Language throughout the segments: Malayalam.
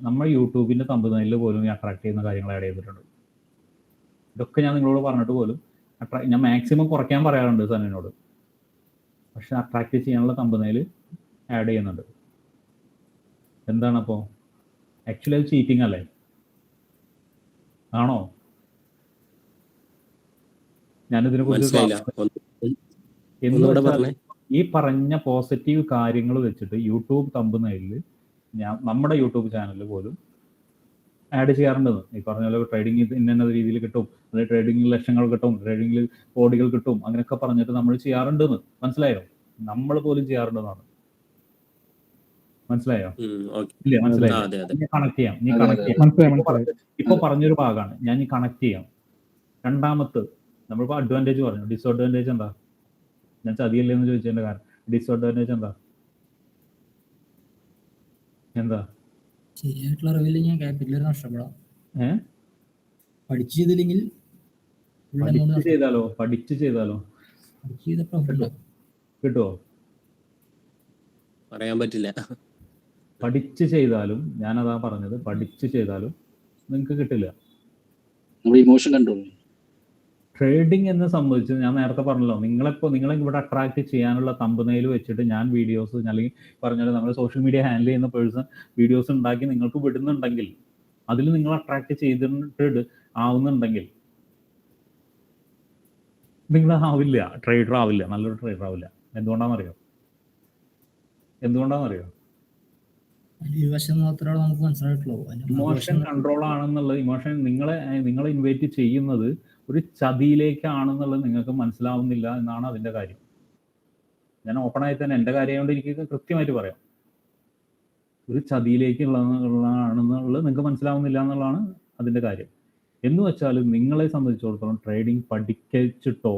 നമ്മൾ യൂട്യൂബിന്റെ തമ്പനെയിൽ പോലും അട്രാക്ട് ചെയ്യുന്ന കാര്യങ്ങൾ ആഡ് ചെയ്തിട്ടുണ്ട്. ഇതൊക്കെ ഞാൻ നിങ്ങളോട് പറഞ്ഞിട്ട് പോലും ഞാൻ മാക്സിമം കുറയ്ക്കാൻ പറയാറുണ്ട് സനനോട്. പക്ഷെ അട്രാക്ട് ചെയ്യാനുള്ള തമ്പനെയിൽ ആഡ് ചെയ്യുന്നുണ്ട്. എന്താണ് അപ്പോൾ? ആക്ച്വലി അത് ചീറ്റിംഗ് അല്ലേ? ആണോ? ഞാനിതിനെ കുറിച്ച് ഈ പറഞ്ഞ പോസിറ്റീവ് കാര്യങ്ങൾ വെച്ചിട്ട് യൂട്യൂബ് തമ്പനെയിൽ നമ്മുടെ യൂട്യൂബ് ചാനലിൽ പോലും ആഡ് ചെയ്യാറുണ്ടെന്ന്. ഈ പറഞ്ഞ പോലെ ട്രേഡിംഗ് ഇന്ന രീതിയിൽ കിട്ടും, അല്ലെങ്കിൽ ട്രേഡിംഗിൽ ലക്ഷങ്ങൾ കിട്ടും, ട്രേഡിംഗിൽ കോടികൾ കിട്ടും, അങ്ങനെയൊക്കെ പറഞ്ഞിട്ട് നമ്മൾ ചെയ്യാറുണ്ടെന്ന്. മനസ്സിലായോ? നമ്മൾ പോലും ചെയ്യാറുണ്ടെന്നാണ്. മനസ്സിലായോ? ഇല്ല, മനസ്സിലായോ? കണക്ട് ചെയ്യാം. ഇപ്പൊ പറഞ്ഞൊരു ഭാഗമാണ് ഞാൻ ഈ കണക്ട് ചെയ്യാം. രണ്ടാമത്തെ നമ്മളിപ്പോ അഡ്വാൻറ്റേജ് പറഞ്ഞു. ഡിസ്അഡ്വാൻറ്റേജ് എന്താ? ഞാൻ ചതിയല്ലേ എന്ന് ചോദിച്ചതിന്റെ കാരണം ഡിസ്അഡ്വാൻറ്റേജ് എന്താ? ശരിയായിട്ടുള്ള അറിവില്ല, ഞാൻ ക്യാപിറ്റൽ നഷ്ടപ്പെടാം. പഠിച്ചു ചെയ്താലോ കിട്ടുമോ? പറയാൻ പറ്റില്ല. പഠിച്ചു ചെയ്താലും, ഞാനതാ പറഞ്ഞത്, പഠിച്ചു ചെയ്താലും നിങ്ങൾക്ക് കിട്ടില്ല. ഇമോഷൻ കൺട്രോൾ ട്രേഡിംഗ് എന്ന് സംബന്ധിച്ച് ഞാൻ നേരത്തെ പറഞ്ഞല്ലോ, നിങ്ങളെ ഇവിടെ അട്രാക്ട് ചെയ്യാനുള്ള തമ്പനെയിൽ വെച്ചിട്ട് ഞാൻ വീഡിയോസ്, അല്ലെങ്കിൽ പറഞ്ഞാൽ നമ്മൾ സോഷ്യൽ മീഡിയ ഹാൻഡിൽ ചെയ്യുന്ന പേഴ്സൺ വീഡിയോസ് ഉണ്ടാക്കി നിങ്ങൾക്ക് വിടുന്നുണ്ടെങ്കിൽ, അതിൽ നിങ്ങൾ അട്രാക്ട് ചെയ്തിട്ട് ആവുന്നുണ്ടെങ്കിൽ നിങ്ങൾ ആവില്ല, ട്രേഡർ ആവില്ല, നല്ലൊരു ട്രേഡർ ആവില്ല. എന്തുകൊണ്ടാണെന്നറിയോ? ഇമോഷൻ കൺട്രോൾ ആണെന്നുള്ളത്, ഇമോഷൻ നിങ്ങളെ ഇൻവൈറ്റ് ചെയ്യുന്നത് ഒരു ചതിയിലേക്കാണെന്നുള്ളത് നിങ്ങൾക്ക് മനസ്സിലാവുന്നില്ല എന്നാണ് അതിൻ്റെ കാര്യം. ഞാൻ ഓപ്പണായി തന്നെ എൻ്റെ കാര്യമായതുകൊണ്ട് എനിക്ക് കൃത്യമായിട്ട് പറയാം. ഒരു ചതിയിലേക്കുള്ളതാണെന്നുള്ളത് നിങ്ങൾക്ക് മനസ്സിലാവുന്നില്ല എന്നുള്ളതാണ് അതിൻ്റെ കാര്യം. എന്ന് വെച്ചാൽ നിങ്ങളെ സംബന്ധിച്ചിടത്തോളം ട്രേഡിംഗ് പഠിച്ചിട്ടോ,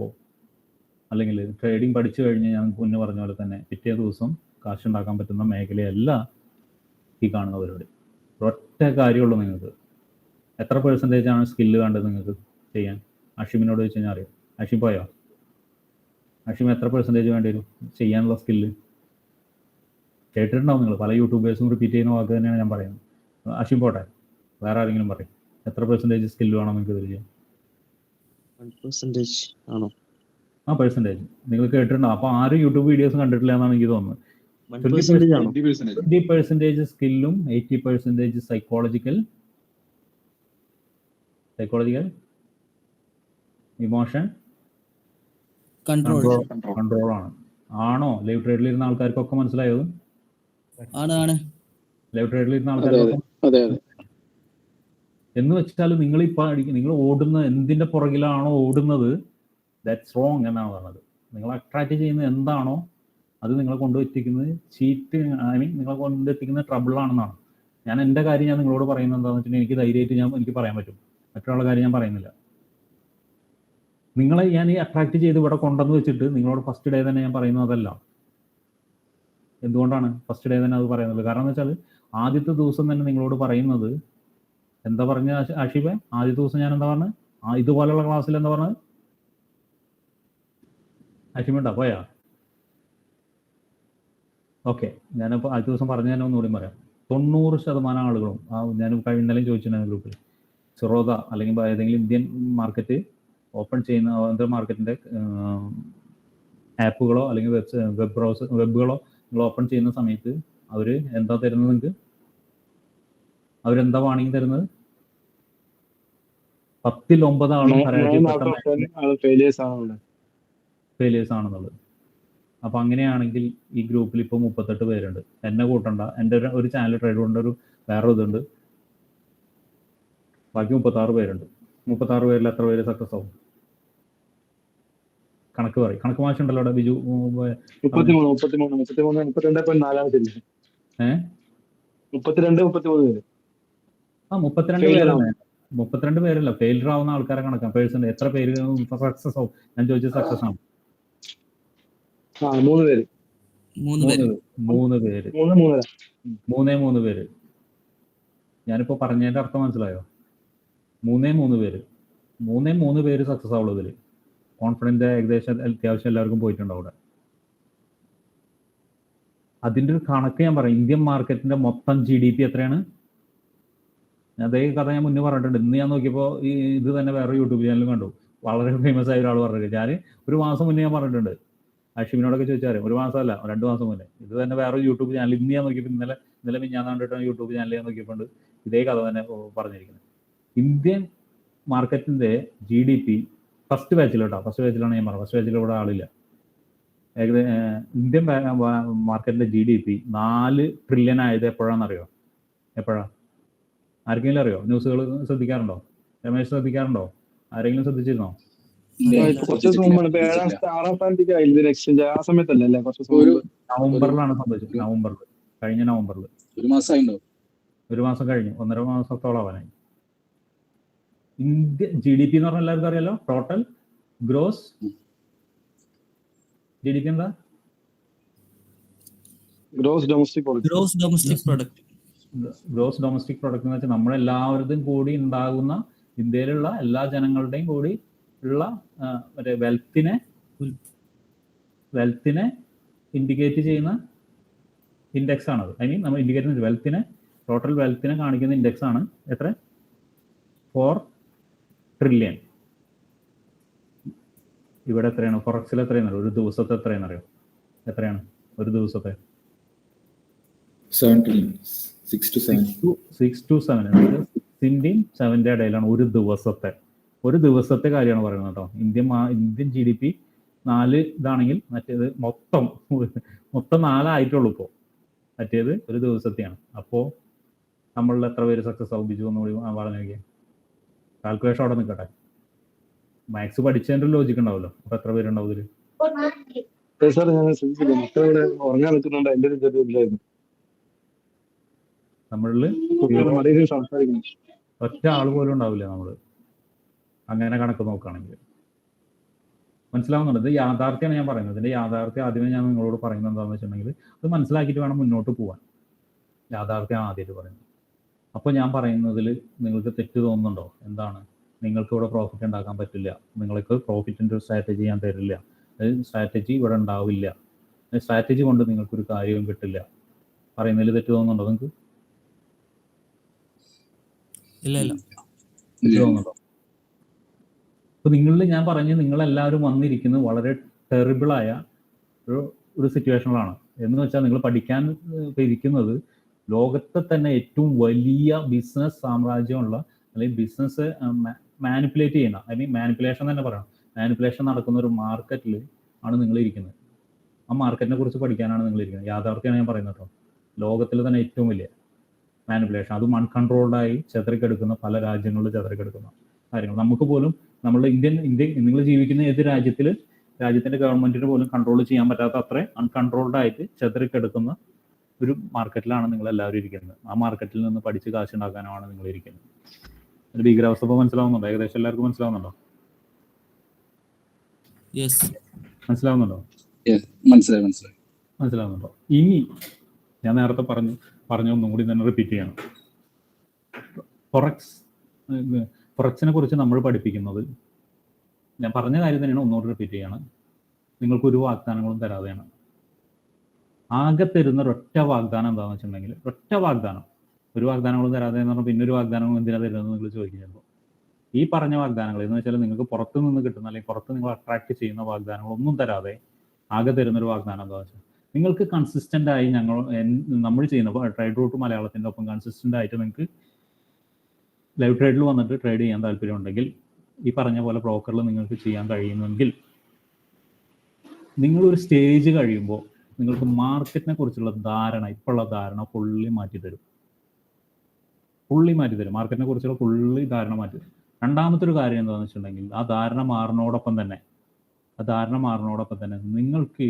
അല്ലെങ്കിൽ ട്രേഡിംഗ് പഠിച്ചു കഴിഞ്ഞ് ഞാൻ മുന്നേ പറഞ്ഞ പോലെ തന്നെ പിറ്റേ ദിവസം കാശുണ്ടാക്കാൻ പറ്റുന്ന മേഖലയല്ല ഈ കാണുന്ന പരിപാടി. ഒറ്റ കാര്യമുള്ളൂ. നിങ്ങൾക്ക് എത്ര % സ്കില്ല് വേണ്ടത് നിങ്ങൾക്ക് ചെയ്യാൻ? അഷിമിനോട് ചോദിച്ചു കഴിഞ്ഞാൽ അറിയാം. അഷിം പോയോ? അഷിം എത്ര % വേണ്ടി വരും ചെയ്യാനുള്ള സ്കില്ല്? കേട്ടിട്ടുണ്ടാവും നിങ്ങൾ, പല യൂട്യൂബേഴ്സും റിപ്പീറ്റ് ചെയ്യുന്ന വാക്ക് തന്നെയാണ് ഞാൻ പറയുന്നത്. അഷിം പോട്ടെ, വേറെ ആരെങ്കിലും പറയും. എത്ര % സ്കില്ല് വേണം നിങ്ങൾക്ക് ഇതിൽ ചെയ്യാൻ? 1% ആണോ? പെർസെൻറ്റേജ് നിങ്ങൾ കേട്ടിട്ടുണ്ടാവും. അപ്പോൾ ആരും യൂട്യൂബ് വീഡിയോസ് കണ്ടിട്ടില്ല എന്നാണ് എനിക്ക് തോന്നുന്നത്. 20% സ്കില്ലും 80% സൈക്കോളജിക്കൽ ഇമോഷൻ കൺട്രോൾ ആണ്. ആണോ? ലൈവ് ട്രേഡിൽ ഇരുന്ന ആൾക്കാർക്കൊക്കെ മനസ്സിലായത്? ലൈവ് ട്രേഡിൽ ഇരുന്ന ആൾക്കാർക്കൊക്കെ എന്ന് വെച്ചാൽ നിങ്ങൾ ഓടുന്ന എന്തിന്റെ പുറകിലാണോ ഓടുന്നത്, ദാറ്റ്സ് റോങ് എന്നാണ് പറഞ്ഞത്. നിങ്ങൾ അട്രാക്ട് ചെയ്യുന്നത് എന്താണോ അത് നിങ്ങളെ കൊണ്ടെത്തിക്കുന്നത് നിങ്ങളെ കൊണ്ടെത്തിക്കുന്ന ട്രബിളാണെന്നാണ്. ഞാൻ എൻ്റെ കാര്യം ഞാൻ നിങ്ങളോട് പറയുന്നത് എന്താണെന്ന് വെച്ചിട്ടുണ്ടെങ്കിൽ എനിക്ക് ധൈര്യമായിട്ട് എനിക്ക് പറയാൻ പറ്റും. മറ്റുള്ള കാര്യം ഞാൻ പറയുന്നില്ല. നിങ്ങളെ ഞാൻ ഈ അട്രാക്ട് ചെയ്ത് ഇവിടെ കൊണ്ടുവന്ന് വെച്ചിട്ട് നിങ്ങളോട് ഫസ്റ്റ് ഡേ തന്നെ ഞാൻ പറയുന്നത് അതല്ല. എന്തുകൊണ്ടാണ് ഫസ്റ്റ് ഡേ തന്നെ അത് പറയുന്നത്? കാരണം എന്ന് വെച്ചാൽ ആദ്യത്തെ ദിവസം തന്നെ നിങ്ങളോട് പറയുന്നത് എന്താ പറഞ്ഞ ആഷിബെ? ആദ്യത്തെ ദിവസം ഞാൻ എന്താ പറഞ്ഞത്? ഇതുപോലെയുള്ള ക്ലാസ്സിൽ എന്താ പറഞ്ഞത്? ആഷിമുണ്ടാ പോയാ? ഓക്കെ, ഞാനിപ്പോൾ ആദ്യ ദിവസം പറഞ്ഞ തന്നെ ഒന്നുകൂടി പറയാം. 90% ആളുകളും ഞാൻ ഇന്നലെയും ചോദിച്ചിട്ടുണ്ടായിരുന്നു ഗ്രൂപ്പിൽ, സിറോദ അല്ലെങ്കിൽ ഏതെങ്കിലും ഇന്ത്യൻ മാർക്കറ്റ് ഓപ്പൺ ചെയ്യുന്ന മാർക്കറ്റിൻ്റെ ആപ്പുകളോ അല്ലെങ്കിൽ വെബുകളോ നിങ്ങൾ ഓപ്പൺ ചെയ്യുന്ന സമയത്ത് അവർ എന്താ തരുന്നത്? നിങ്ങൾക്ക് അവരെന്താ വാണിംഗ് തരുന്നത്? 10-9 ആളും ഫെയിലിയേഴ്സ് ആണെന്നുള്ളത്. അപ്പം അങ്ങനെയാണെങ്കിൽ ഈ ഗ്രൂപ്പിൽ ഇപ്പോൾ 38 പേരുണ്ട്. എന്നെ കൂട്ടണ്ട, എൻ്റെ ഒരു ചാനൽ ട്രേഡ് കൊണ്ട് വേറെ ഇതുണ്ട്, ബാക്കി 36 പേരുണ്ട്. 36 പേരിൽ എത്ര പേര് സക്സസ് ആവും? കണക്ക് പറയും. കണക്ക് മാഷുണ്ടല്ലോ അവിടെ, ബിജു. 32 പേരല്ല, ഫെയിലർ ആവുന്ന ആൾക്കാരെ കണക്കാം. പേഴ്സൺ എത്ര പേര് സക്സസ് ആവും? ഞാൻ ചോദിച്ചത് സക്സസ് ആണ്. 3 പേര്. 3 പേര്. ഞാനിപ്പോ പറഞ്ഞതിന്റെ അർത്ഥം മനസ്സിലായോ? 3 പേര് സക്സസ് ആവുള്ളൂ ഇതിൽ. കോൺഫിഡൻറ്റ് ഏകദേശം അത്യാവശ്യം എല്ലാവർക്കും പോയിട്ടുണ്ട് അവിടെ. അതിൻ്റെ ഒരു കണക്ക് ഞാൻ പറയാം. ഇന്ത്യൻ മാർക്കറ്റിന്റെ മൊത്തം GDP എത്രയാണ്? അതേ കഥ ഞാൻ മുന്നേ പറഞ്ഞിട്ടുണ്ട്. ഇന്ന് ഞാൻ നോക്കിയപ്പോൾ ഇത് തന്നെ വേറെ യൂട്യൂബ് ചാനലും കണ്ടു. വളരെ ഫേമസ് ആയ ഒരാൾ പറഞ്ഞത്. ഞാൻ ഒരു മാസം മുന്നേ ഞാൻ പറഞ്ഞിട്ടുണ്ട്. അഷിമിനോടൊക്കെ ചോദിച്ചാൽ ഒരു മാസമല്ല 2 മാസം മുന്നേ ഇത് തന്നെ വേറെ യൂട്യൂബ് ചാനൽ. ഇന്ന് ഞാൻ നോക്കിയപ്പോൾ ഇന്നലെ ഞാൻ കണ്ടിട്ടാണ് യൂട്യൂബ് ചാനൽ ഞാൻ നോക്കിയപ്പോൾ ഇതേ കഥ തന്നെ പറഞ്ഞിരിക്കുന്നത്. ഇന്ത്യൻ മാർക്കറ്റിന്റെ GDP ഫസ്റ്റ് ബാച്ചിലാണ് ഞാൻ പറഞ്ഞത്. ഫസ്റ്റ് ബാച്ചിൽ ഇവിടെ ആളില്ല. ഇന്ത്യൻ മാർക്കറ്റിന്റെ GDP 4 ട്രില്യൺ ആയത് എപ്പോഴാണെന്നറിയോ? ആർക്കെങ്കിലും അറിയോ? ന്യൂസുകൾ ശ്രദ്ധിക്കാറുണ്ടോ? രമേശ് ശ്രദ്ധിക്കാറുണ്ടോ? ആരെങ്കിലും ശ്രദ്ധിച്ചിരുന്നോ? നവംബറിലാണ് സംഭവിച്ചത്. കഴിഞ്ഞ നവംബറിൽ. ഒരു മാസം കഴിഞ്ഞു. 1.5 മാസത്തോളം ആവാനായി. ഇന്ത്യ GDP എന്ന് പറഞ്ഞാൽ എല്ലാവർക്കും അറിയാലോ. ടോട്ടൽ ഗ്രോസ് GDP എന്താ? ഗ്രോസ് ഡൊമസ്റ്റിക് പ്രൊഡക്റ്റ് എന്ന് വെച്ചാൽ നമ്മളെല്ലാവരുടെയും കൂടി ഉണ്ടാകുന്ന, ഇന്ത്യയിലുള്ള എല്ലാ ജനങ്ങളുടെയും കൂടി ഉള്ള മറ്റേ വെൽത്തിനെ ഇൻഡിക്കേറ്റ് ചെയ്യുന്ന ഇൻഡെക്സ് ആണത്. ഐ മീൻ നമ്മൾ ഇൻഡിക്കേറ്റ് ചെയ്യുന്ന ടോട്ടൽ വെൽത്തിനെ കാണിക്കുന്ന ഇൻഡെക്സ് ആണ് എത്ര? 4 ട്രില്യൺ. ഇവിടെ എത്രയാണ്? ഫോറക്സിൽ എത്രയാണ്? ഒരു ദിവസത്തെ എത്രയാണെന്നറിയോ? എത്രയാണ് ഒരു ദിവസത്തെ? 6 to 7. 6 to 7. 6-ന്റെയും 7-ന്റെ ഇടയിലാണ് ഒരു ദിവസത്തെ കാര്യമാണ് പറയുന്നത് കേട്ടോ. ഇന്ത്യൻ GDP 4 ഇതാണെങ്കിൽ മറ്റേത് മൊത്തം 4 ആയിട്ടുള്ളൂ ഇപ്പോൾ. മറ്റേത് ഒരു ദിവസത്തെയാണ്. അപ്പോൾ നമ്മളിൽ എത്ര പേര് സക്സസ് ആവും? ബിജു ഒന്നുകൂടി പറഞ്ഞു നോക്കിയേ. കാൽക്കുലേഷൻ അവിടെ നിൽക്കട്ടെ. മാത്സ് പഠിച്ചതിന്റെ ഒരു ലോജിക്ക് ഉണ്ടാവുമല്ലോ. അപ്പൊ എത്ര പേരുണ്ടാവും ഇതില്? നമ്മളില് ഒറ്റ ആള് പോലും ഉണ്ടാവില്ല നമ്മള് അങ്ങനെ കണക്ക് നോക്കുകയാണെങ്കിൽ. മനസ്സിലാവുന്നുണ്ട്? ഇത് യാഥാർത്ഥ്യമാണ് ഞാൻ പറയുന്നത്. ഇതിന്റെ യാഥാർത്ഥ്യം ആദ്യമേ ഞാൻ നിങ്ങളോട് പറയുന്നത് എന്താണെന്ന് വെച്ചിട്ടുണ്ടെങ്കിൽ അത് മനസ്സിലാക്കിയിട്ട് വേണം മുന്നോട്ട് പോകാൻ. യാഥാർത്ഥ്യം ആദ്യമായിട്ട് പറയുന്നത്. അപ്പോൾ ഞാൻ പറയുന്നതിൽ നിങ്ങൾക്ക് തെറ്റ് തോന്നുന്നുണ്ടോ? എന്താണ്? നിങ്ങൾക്ക് ഇവിടെ പ്രോഫിറ്റ് ഉണ്ടാക്കാൻ പറ്റില്ല, നിങ്ങൾക്ക് പ്രോഫിറ്റിൻ്റെ ഒരു സ്ട്രാറ്റജി ഞാൻ തരില്ല, സ്ട്രാറ്റജി ഇവിടെ ഉണ്ടാവില്ല, സ്ട്രാറ്റജി കൊണ്ട് നിങ്ങൾക്കൊരു കാര്യവും കിട്ടില്ല, പറയുന്നതിൽ തെറ്റ് തോന്നുന്നുണ്ടോ നിങ്ങൾക്ക്? തോന്നുന്നുണ്ടോ? അപ്പൊ നിങ്ങളിൽ ഞാൻ പറഞ്ഞു, നിങ്ങളെല്ലാവരും വന്നിരിക്കുന്നത് വളരെ ടെറിബിളായ ഒരു സിറ്റുവേഷനിലാണ്. എന്ന് വെച്ചാൽ നിങ്ങൾ പഠിക്കാൻ ഇരിക്കുന്നത് ലോകത്തെ തന്നെ ഏറ്റവും വലിയ ബിസിനസ് സാമ്രാജ്യമുള്ള, അല്ലെങ്കിൽ ബിസിനസ് മാനിപ്പുലേറ്റ് ചെയ്യുന്ന, ഐ മീൻ മാനിപ്പുലേഷൻ തന്നെ പറയണം, മാനിപ്പുലേഷൻ നടക്കുന്ന ഒരു മാർക്കറ്റിൽ ആണ് നിങ്ങൾ ഇരിക്കുന്നത്. ആ മാർക്കറ്റിനെ കുറിച്ച് പഠിക്കാനാണ് നിങ്ങൾ ഇരിക്കുന്നത്. യാഥാർത്ഥ്യമാണ് ഞാൻ പറയുന്നത് കേട്ടോ. ലോകത്തിൽ തന്നെ ഏറ്റവും വലിയ മാനിപ്പുലേഷൻ, അതും അൺകൺട്രോൾഡായി ചെതറിക്കെടുക്കുന്ന, പല രാജ്യങ്ങളിൽ ചെതറിക്കെടുക്കുന്ന കാര്യങ്ങൾ. നമുക്ക് പോലും നമ്മളുടെ ഇന്ത്യ നിങ്ങൾ ജീവിക്കുന്ന ഏത് രാജ്യത്തിന്റെ ഗവൺമെന്റിന് പോലും കൺട്രോൾ ചെയ്യാൻ പറ്റാത്ത അത്ര അൺകൺട്രോൾഡായിട്ട് ചെതറിക്കെടുക്കുന്ന ഒരു മാർക്കറ്റിലാണ് നിങ്ങൾ എല്ലാവരും ഇരിക്കുന്നത്. ആ മാർക്കറ്റിൽ നിന്ന് പഠിച്ച് കാശുണ്ടാക്കാനാണ് നിങ്ങൾ ഇരിക്കുന്നത്. ഒരു ഭീകരാവസ്ഥ ഇപ്പോൾ മനസ്സിലാവുന്നുണ്ടോ? ഏകദേശം എല്ലാവർക്കും മനസ്സിലാവുന്നുണ്ടോ? മനസ്സിലാവുന്നുണ്ടോ? മനസ്സിലാവുന്നുണ്ടോ? ഇനി ഞാൻ നേരത്തെ ഒന്നും കൂടി തന്നെ റിപ്പീറ്റ് ചെയ്യണം. ഫൊറക്സിനെ കുറിച്ച് നമ്മൾ പഠിപ്പിക്കുന്നത്, ഞാൻ പറഞ്ഞ കാര്യം തന്നെയാണ്, ഒന്നുകൂടി റിപ്പീറ്റ് ചെയ്യാണ്. നിങ്ങൾക്കൊരു വാഗ്ദാനങ്ങളും തരാതെയാണ്. ആകെ തരുന്ന ഒരൊറ്റ വാഗ്ദാനം എന്താണെന്ന് വെച്ചിട്ടുണ്ടെങ്കിൽ, ഒരു വാഗ്ദാനങ്ങളും തരാതെ എന്ന് പറഞ്ഞാൽ പിന്നെ ഒരു വാഗ്ദാനങ്ങളും എന്തിനാ തരുന്നതെന്ന് നിങ്ങൾ ചോദിക്കുമ്പോൾ, ഈ പറഞ്ഞ വാഗ്ദാനങ്ങൾ എന്ന് വെച്ചാൽ നിങ്ങൾക്ക് പുറത്തു നിന്ന് കിട്ടുന്ന, അല്ലെങ്കിൽ പുറത്ത് നിങ്ങൾ അട്രാക്ട് ചെയ്യുന്ന വാഗ്ദാനങ്ങളൊന്നും തരാതെ ആകെ തരുന്നൊരു വാഗ്ദാനം എന്താണെന്ന് വെച്ചാൽ, നിങ്ങൾക്ക് കൺസിസ്റ്റൻ്റ് ആയി നമ്മൾ ചെയ്യുന്ന ട്രേഡ് റൂട്ട് മലയാളത്തിൻ്റെ ഒപ്പം കൺസിസ്റ്റൻ്റ് ആയിട്ട് നിങ്ങൾക്ക് ലൈവ് ട്രേഡിൽ വന്നിട്ട് ട്രേഡ് ചെയ്യാൻ താല്പര്യമുണ്ടെങ്കിൽ, ഈ പറഞ്ഞ പോലെ ബ്രോക്കറിൽ നിങ്ങൾക്ക് ചെയ്യാൻ കഴിയുമെങ്കിൽ, നിങ്ങളൊരു സ്റ്റേജ് കഴിയുമ്പോൾ നിങ്ങൾക്ക് മാർക്കറ്റിനെ കുറിച്ചുള്ള ധാരണ, ഇപ്പോഴുള്ള ധാരണ ഫുള്ളി മാറ്റിത്തരും. മാർക്കറ്റിനെ കുറിച്ചുള്ള ഫുള്ളി ധാരണ മാറ്റിത്തരും. രണ്ടാമത്തെ ഒരു കാര്യം എന്താണെന്ന് വെച്ചിട്ടുണ്ടെങ്കിൽ, ആ ധാരണ മാറുന്നതോടൊപ്പം തന്നെ നിങ്ങൾക്ക്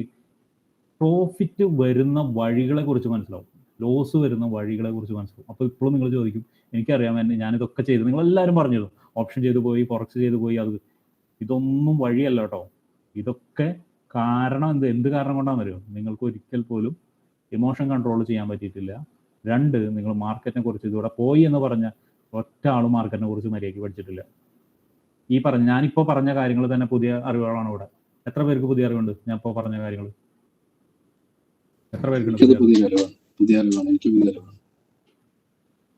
പ്രോഫിറ്റ് വരുന്ന വഴികളെ കുറിച്ച് മനസ്സിലാവും, ലോസ് വരുന്ന വഴികളെ കുറിച്ച് മനസ്സിലാവും. അപ്പോൾ ഇപ്പോഴും നിങ്ങൾ ചോദിക്കും, എനിക്കറിയാം, ഞാനിതൊക്കെ ചെയ്തു, നിങ്ങളെല്ലാവരും പറഞ്ഞത് ഓപ്ഷൻ ചെയ്തു പോയി, ഫോറക്സ് ചെയ്തു പോയി, ഇതൊന്നും വഴിയല്ല കേട്ടോ. ഇതൊക്കെ കാരണം എന്ത് കാരണം കൊണ്ടാണെന്ന് അറിയോ? നിങ്ങൾക്ക് ഒരിക്കൽ പോലും ഇമോഷൻ കൺട്രോൾ ചെയ്യാൻ പറ്റിയിട്ടില്ല. 2, നിങ്ങൾ മാർക്കറ്റിനെ കുറിച്ച് ഇതിവിടെ പോയി എന്ന് പറഞ്ഞ ഒറ്റ ആളും മാർക്കറ്റിനെ കുറിച്ച് മര്യാദയ്ക്ക് പഠിച്ചിട്ടില്ല. ഞാനിപ്പോൾ പറഞ്ഞ കാര്യങ്ങൾ തന്നെ പുതിയ അറിവുകളാണ് ഇവിടെ. എത്ര പേർക്ക് പുതിയ അറിവുണ്ട്? ഞാൻ ഇപ്പോൾ പറഞ്ഞ കാര്യങ്ങൾ എത്ര പേർക്ക്?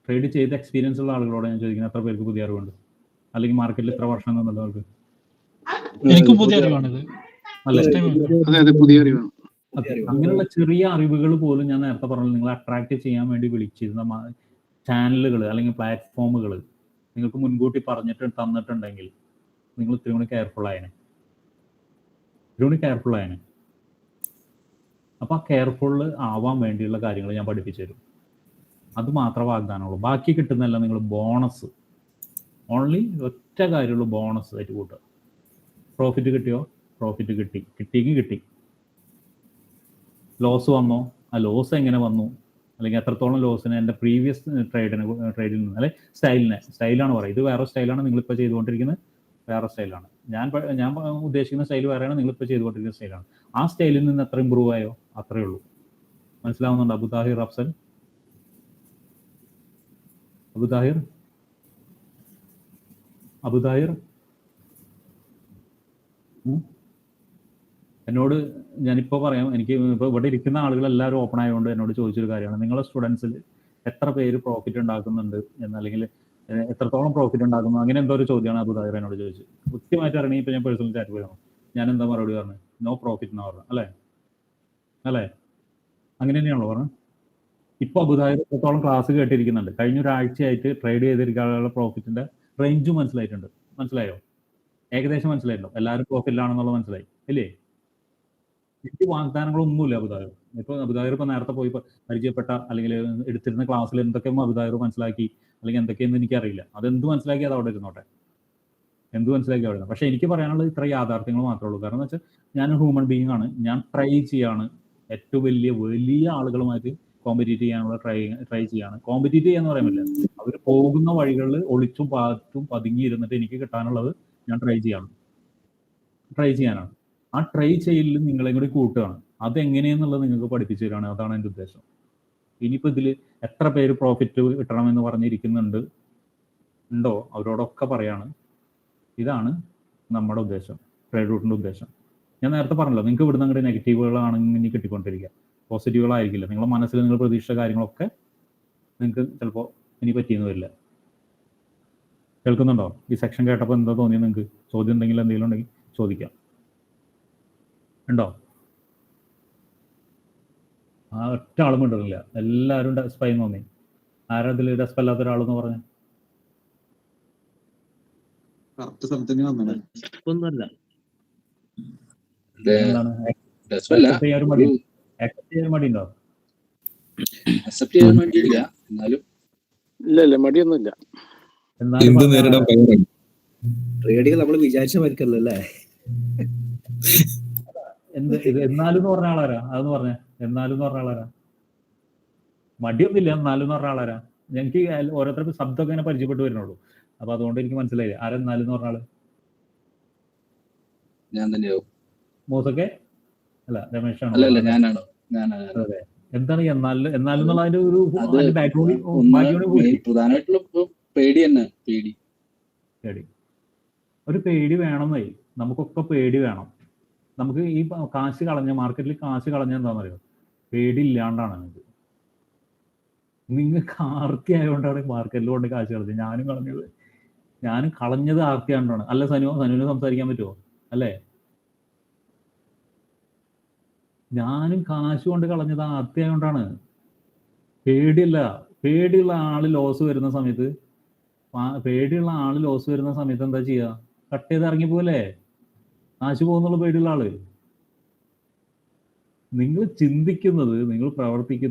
ട്രേഡ് ചെയ്ത എക്സ്പീരിയൻസ് ഉള്ള ആളുകളോട് ഞാൻ ചോദിക്കുന്നത് എത്ര പേർക്ക് പുതിയ അറിവുണ്ട്, അല്ലെങ്കിൽ മാർക്കറ്റിൽ ഇത്ര വർഷം എന്നുള്ളവർക്ക്? എനിക്കും പുതിയ അറിവാണിത്. അല്ലേ? അതെ അതെ, പുതിയ അറിവാണ്. അങ്ങനെയുള്ള ചെറിയ അറിവുകൾ പോലും ഞാൻ നേരത്തെ പറഞ്ഞത് നിങ്ങളെ അട്രാക്ട് ചെയ്യാൻ വേണ്ടി വിളിച്ചിരുന്ന ചാനലുകൾ അല്ലെങ്കിൽ പ്ലാറ്റ്ഫോമുകൾ നിങ്ങൾക്ക് മുൻകൂട്ടി പറഞ്ഞിട്ട് തന്നിട്ടുണ്ടെങ്കിൽ നിങ്ങൾ ഇത്തിരി കൂടി കെയർഫുൾ ആയനെ. അപ്പോൾ ആ കെയർഫുൾ ആവാൻ വേണ്ടിയുള്ള കാര്യങ്ങൾ ഞാൻ പഠിപ്പിച്ചു തരും. അത് മാത്രമേ വാഗ്ദാനമുള്ളൂ. ബാക്കി കിട്ടുന്നതല്ല നിങ്ങൾ ബോണസ്. ഓൺലി ഒറ്റ കാര്യമുള്ളൂ, ബോണസ് ആയിട്ട് കൂട്ടുക. പ്രോഫിറ്റ് കിട്ടിയോ? പ്രോഫിറ്റ് കിട്ടി. ലോസ് വന്നോ? ആ ലോസ് എങ്ങനെ വന്നു, അല്ലെങ്കിൽ എത്രത്തോളം ലോസിന് എൻ്റെ പ്രീവിയസ് ട്രേഡിൽ നിന്ന്, അല്ലെ സ്റ്റൈലാണ് പറയുക. ഇത് വേറെ സ്റ്റൈലാണ്, നിങ്ങളിപ്പോൾ ചെയ്തുകൊണ്ടിരിക്കുന്നത് വേറെ സ്റ്റൈലാണ്. ഞാൻ ഉദ്ദേശിക്കുന്ന സ്റ്റൈൽ വേറെയാണ്, നിങ്ങളിപ്പോൾ ചെയ്തുകൊണ്ടിരിക്കുന്ന സ്റ്റൈലാണ്. ആ സ്റ്റൈലിൽ നിന്ന് എത്ര ഇമ്പ്രൂവ് ആയോ അത്രയേ ഉള്ളൂ. മനസ്സിലാവുന്നുണ്ടോ? അബുതാഹിർ അഫ്സൽ, എന്നോട് ഞാനിപ്പോൾ പറയാം, എനിക്ക് ഇപ്പോൾ ഇവിടെ ഇരിക്കുന്ന ആളുകൾ എല്ലാവരും ഓപ്പൺ ആയതുകൊണ്ട് എന്നോട് ചോദിച്ചൊരു കാര്യമാണ്, നിങ്ങളുടെ സ്റ്റുഡൻസിൽ എത്ര പേര് പ്രോഫിറ്റ് ഉണ്ടാക്കുന്നുണ്ട് എന്നല്ലെങ്കിൽ എത്രത്തോളം പ്രോഫിറ്റ് ഉണ്ടാക്കുന്നു, അങ്ങനെ എന്തോ ഒരു ചോദ്യമാണ് അബുദാഹിർ എന്നോട് ചോദിച്ചത്. കൃത്യമായിട്ട് അറിയണമെങ്കിൽ ഇപ്പോൾ ഞാൻ പേഴ്സണൽ ചാറ്റ് പോയാണോ, ഞാൻ എന്താ മറുപടി പറഞ്ഞു? നോ പ്രോഫിറ്റ് എന്നാ പറഞ്ഞു. അല്ലേ? അങ്ങനെ തന്നെയാണല്ലോ പറഞ്ഞത്. ഇപ്പോൾ അബുദാഹിർ എത്രത്തോളം ക്ലാസ് കേട്ടിരിക്കുന്നുണ്ട്, കഴിഞ്ഞ ഒരാഴ്ചയായിട്ട് ട്രേഡ് ചെയ്തിരിക്കാനുള്ള പ്രോഫിറ്റിന്റെ റേഞ്ചും മനസ്സിലായോ? ഏകദേശം മനസ്സിലായല്ലോ. എല്ലാവരും പ്രോഫിറ്റിലാണെന്നുള്ളത് മനസ്സിലായി ഇല്ലേ? എനിക്ക് വാഗ്ദാനങ്ങളൊന്നുമില്ല അബുദാഹിർ. ഇപ്പോൾ അബുദാഹിർ ഇപ്പോൾ നേരത്തെ പോയി പരിചയപ്പെട്ട അല്ലെങ്കിൽ എടുത്തിരുന്ന ക്ലാസ്സിൽ എന്തൊക്കെ അബുദാഹിർ മനസ്സിലാക്കി അല്ലെങ്കിൽ എന്തൊക്കെയെന്ന് എനിക്കറിയില്ല. അതെന്ത് മനസ്സിലാക്കി അത് അവിടെ ഇരുന്നോട്ടെ, പക്ഷേ എനിക്ക് പറയാനുള്ളത് ഇത്ര യാഥാർത്ഥ്യങ്ങൾ മാത്രമേ ഉള്ളൂ. കാരണം എന്ന് വെച്ചാൽ ഞാൻ ഹ്യൂമൻ ബീയിങ് ആണ്, ഞാൻ ട്രൈ ചെയ്യാണ് ഏറ്റവും വലിയ ആളുകളുമായിട്ട് കോമ്പറ്റീറ്റ് ചെയ്യാനുള്ള ട്രൈ ചെയ്യാണ്. കോമ്പറ്റീറ്റ് ചെയ്യാന്ന് പറയാൻ പറ്റില്ല, അവർ പോകുന്ന വഴികളിൽ ഒളിച്ചും പാത്തും പതുങ്ങി ഇരുന്നിട്ട് എനിക്ക് കിട്ടാനുള്ളത് ഞാൻ ട്രൈ ചെയ്യാനാണ്. ആ ട്രൈ ചെയ്യലിൽ നിങ്ങളെ കൂടി കൂട്ടുകയാണ്. അതെങ്ങനെയെന്നുള്ളത് നിങ്ങൾക്ക് പഠിപ്പിച്ചു തരാണ്. അതാണ് എൻ്റെ ഉദ്ദേശം. ഇനിയിപ്പോൾ ഇതിൽ എത്ര പേര് പ്രോഫിറ്റ് കിട്ടണമെന്ന് പറഞ്ഞിരിക്കുന്നുണ്ടോ അവരോടൊക്കെ പറയാണ്, ഇതാണ് നമ്മുടെ ഉദ്ദേശം, ട്രേഡ് റൂട്ടിൻ്റെ ഉദ്ദേശം. ഞാൻ നേരത്തെ പറഞ്ഞല്ലോ, നിങ്ങൾക്ക് ഇവിടുന്ന് അങ്ങോട്ട് നെഗറ്റീവുകളാണെങ്കിൽ ഇനി കിട്ടിക്കൊണ്ടിരിക്കുക, പോസിറ്റീവുകളായിരിക്കില്ല. നിങ്ങളുടെ മനസ്സിൽ നിങ്ങൾ പ്രതീക്ഷിച്ച കാര്യങ്ങളൊക്കെ നിങ്ങൾക്ക് ചിലപ്പോൾ ഇനി പറ്റിയെന്ന് വരില്ല. കേൾക്കുന്നുണ്ടോ? ഈ സെക്ഷൻ കേട്ടപ്പോൾ എന്താ തോന്നിയത് നിങ്ങൾക്ക്? ചോദ്യം ഉണ്ടെങ്കിൽ എന്തെങ്കിലും ഉണ്ടെങ്കിൽ ചോദിക്കാം. ഉണ്ടോ? ആ ഒറ്റ ആളും ഇട്ടിട്ടില്ല, എല്ലാവരും ഡെസ്പൈ തോന്നി. ആരാ ഇതിൽ ഡെസ്പല്ലാത്ത ഒരാളെന്ന് പറഞ്ഞു? ഒന്നുമല്ല. എന്താണ് അക്സെപ്റ്റ് ചെയ്യാൻ വേണ്ടിയില്ല, എന്നാലും ഇല്ല മടിയൊന്നുമില്ല. ട്രേഡിങ് നമ്മൾ വിചാരിച്ച മാതിരിക്കല്ലോ അല്ലേ? എന്നാലും എന്ന് പറഞ്ഞ ആളാരാ? അതെന്ന് പറഞ്ഞേ. എന്നാലും എന്ന് പറഞ്ഞ ആളാരാ? മടിയൊന്നുമില്ല, എന്നാലും എന്ന് പറഞ്ഞ ആളാരാ? ഞങ്ങൾക്ക് ഓരോരുത്തർക്ക് ശബ്ദമൊക്കെ ഇങ്ങനെ പരിചയപ്പെട്ടു വരുന്നുള്ളൂ. അപ്പൊ അതുകൊണ്ട് എനിക്ക് മനസ്സിലായില്ല ആരെന്നാലും എന്ന് പറഞ്ഞ ആള്. ഞാൻ തന്നെയാവും. മൂസൊക്കെ അല്ല, രമേശാണോ? അല്ല, ഞാനാണ്. അതെ. എന്താണ് എന്നാലും എന്നുള്ളതിന്റെ ഒരു ബാക്ക്ഗ്രൗണ്ട്? പ്രധാനമായിട്ടുള്ള പേടി തന്നെ. ഒരു പേടി വേണമെന്നേ, നമുക്കൊക്കെ പേടി വേണം. നമുക്ക് ഈ കാശ് കളഞ്ഞ മാർക്കറ്റിൽ കാശ് കളഞ്ഞ എന്താണെന്നറിയോ? പേടി ഇല്ലാണ്ടാണ്. നിങ്ങൾക്ക് ആർത്തി ആയതുകൊണ്ടാണ് മാർക്കറ്റിൽ കൊണ്ട് കാശ് കളഞ്ഞത്. ഞാനും കളഞ്ഞത് ആർത്തി ആയതുകൊണ്ടാണ്. അല്ല സനുവിന് സംസാരിക്കാൻ പറ്റുമോ? അല്ലേ? ഞാനും കാശ് കൊണ്ട് കളഞ്ഞത് ആർത്തി ആയതുകൊണ്ടാണ്. പേടിയുള്ള ആള് ലോസ് വരുന്ന സമയത്ത് എന്താ ചെയ്യുക? കട്ട് ചെയ്ത് ഇറങ്ങിപ്പോലെ. കാശ് പോകുന്നുള്ള പേടിയുള്ള ആള്. നിങ്ങൾ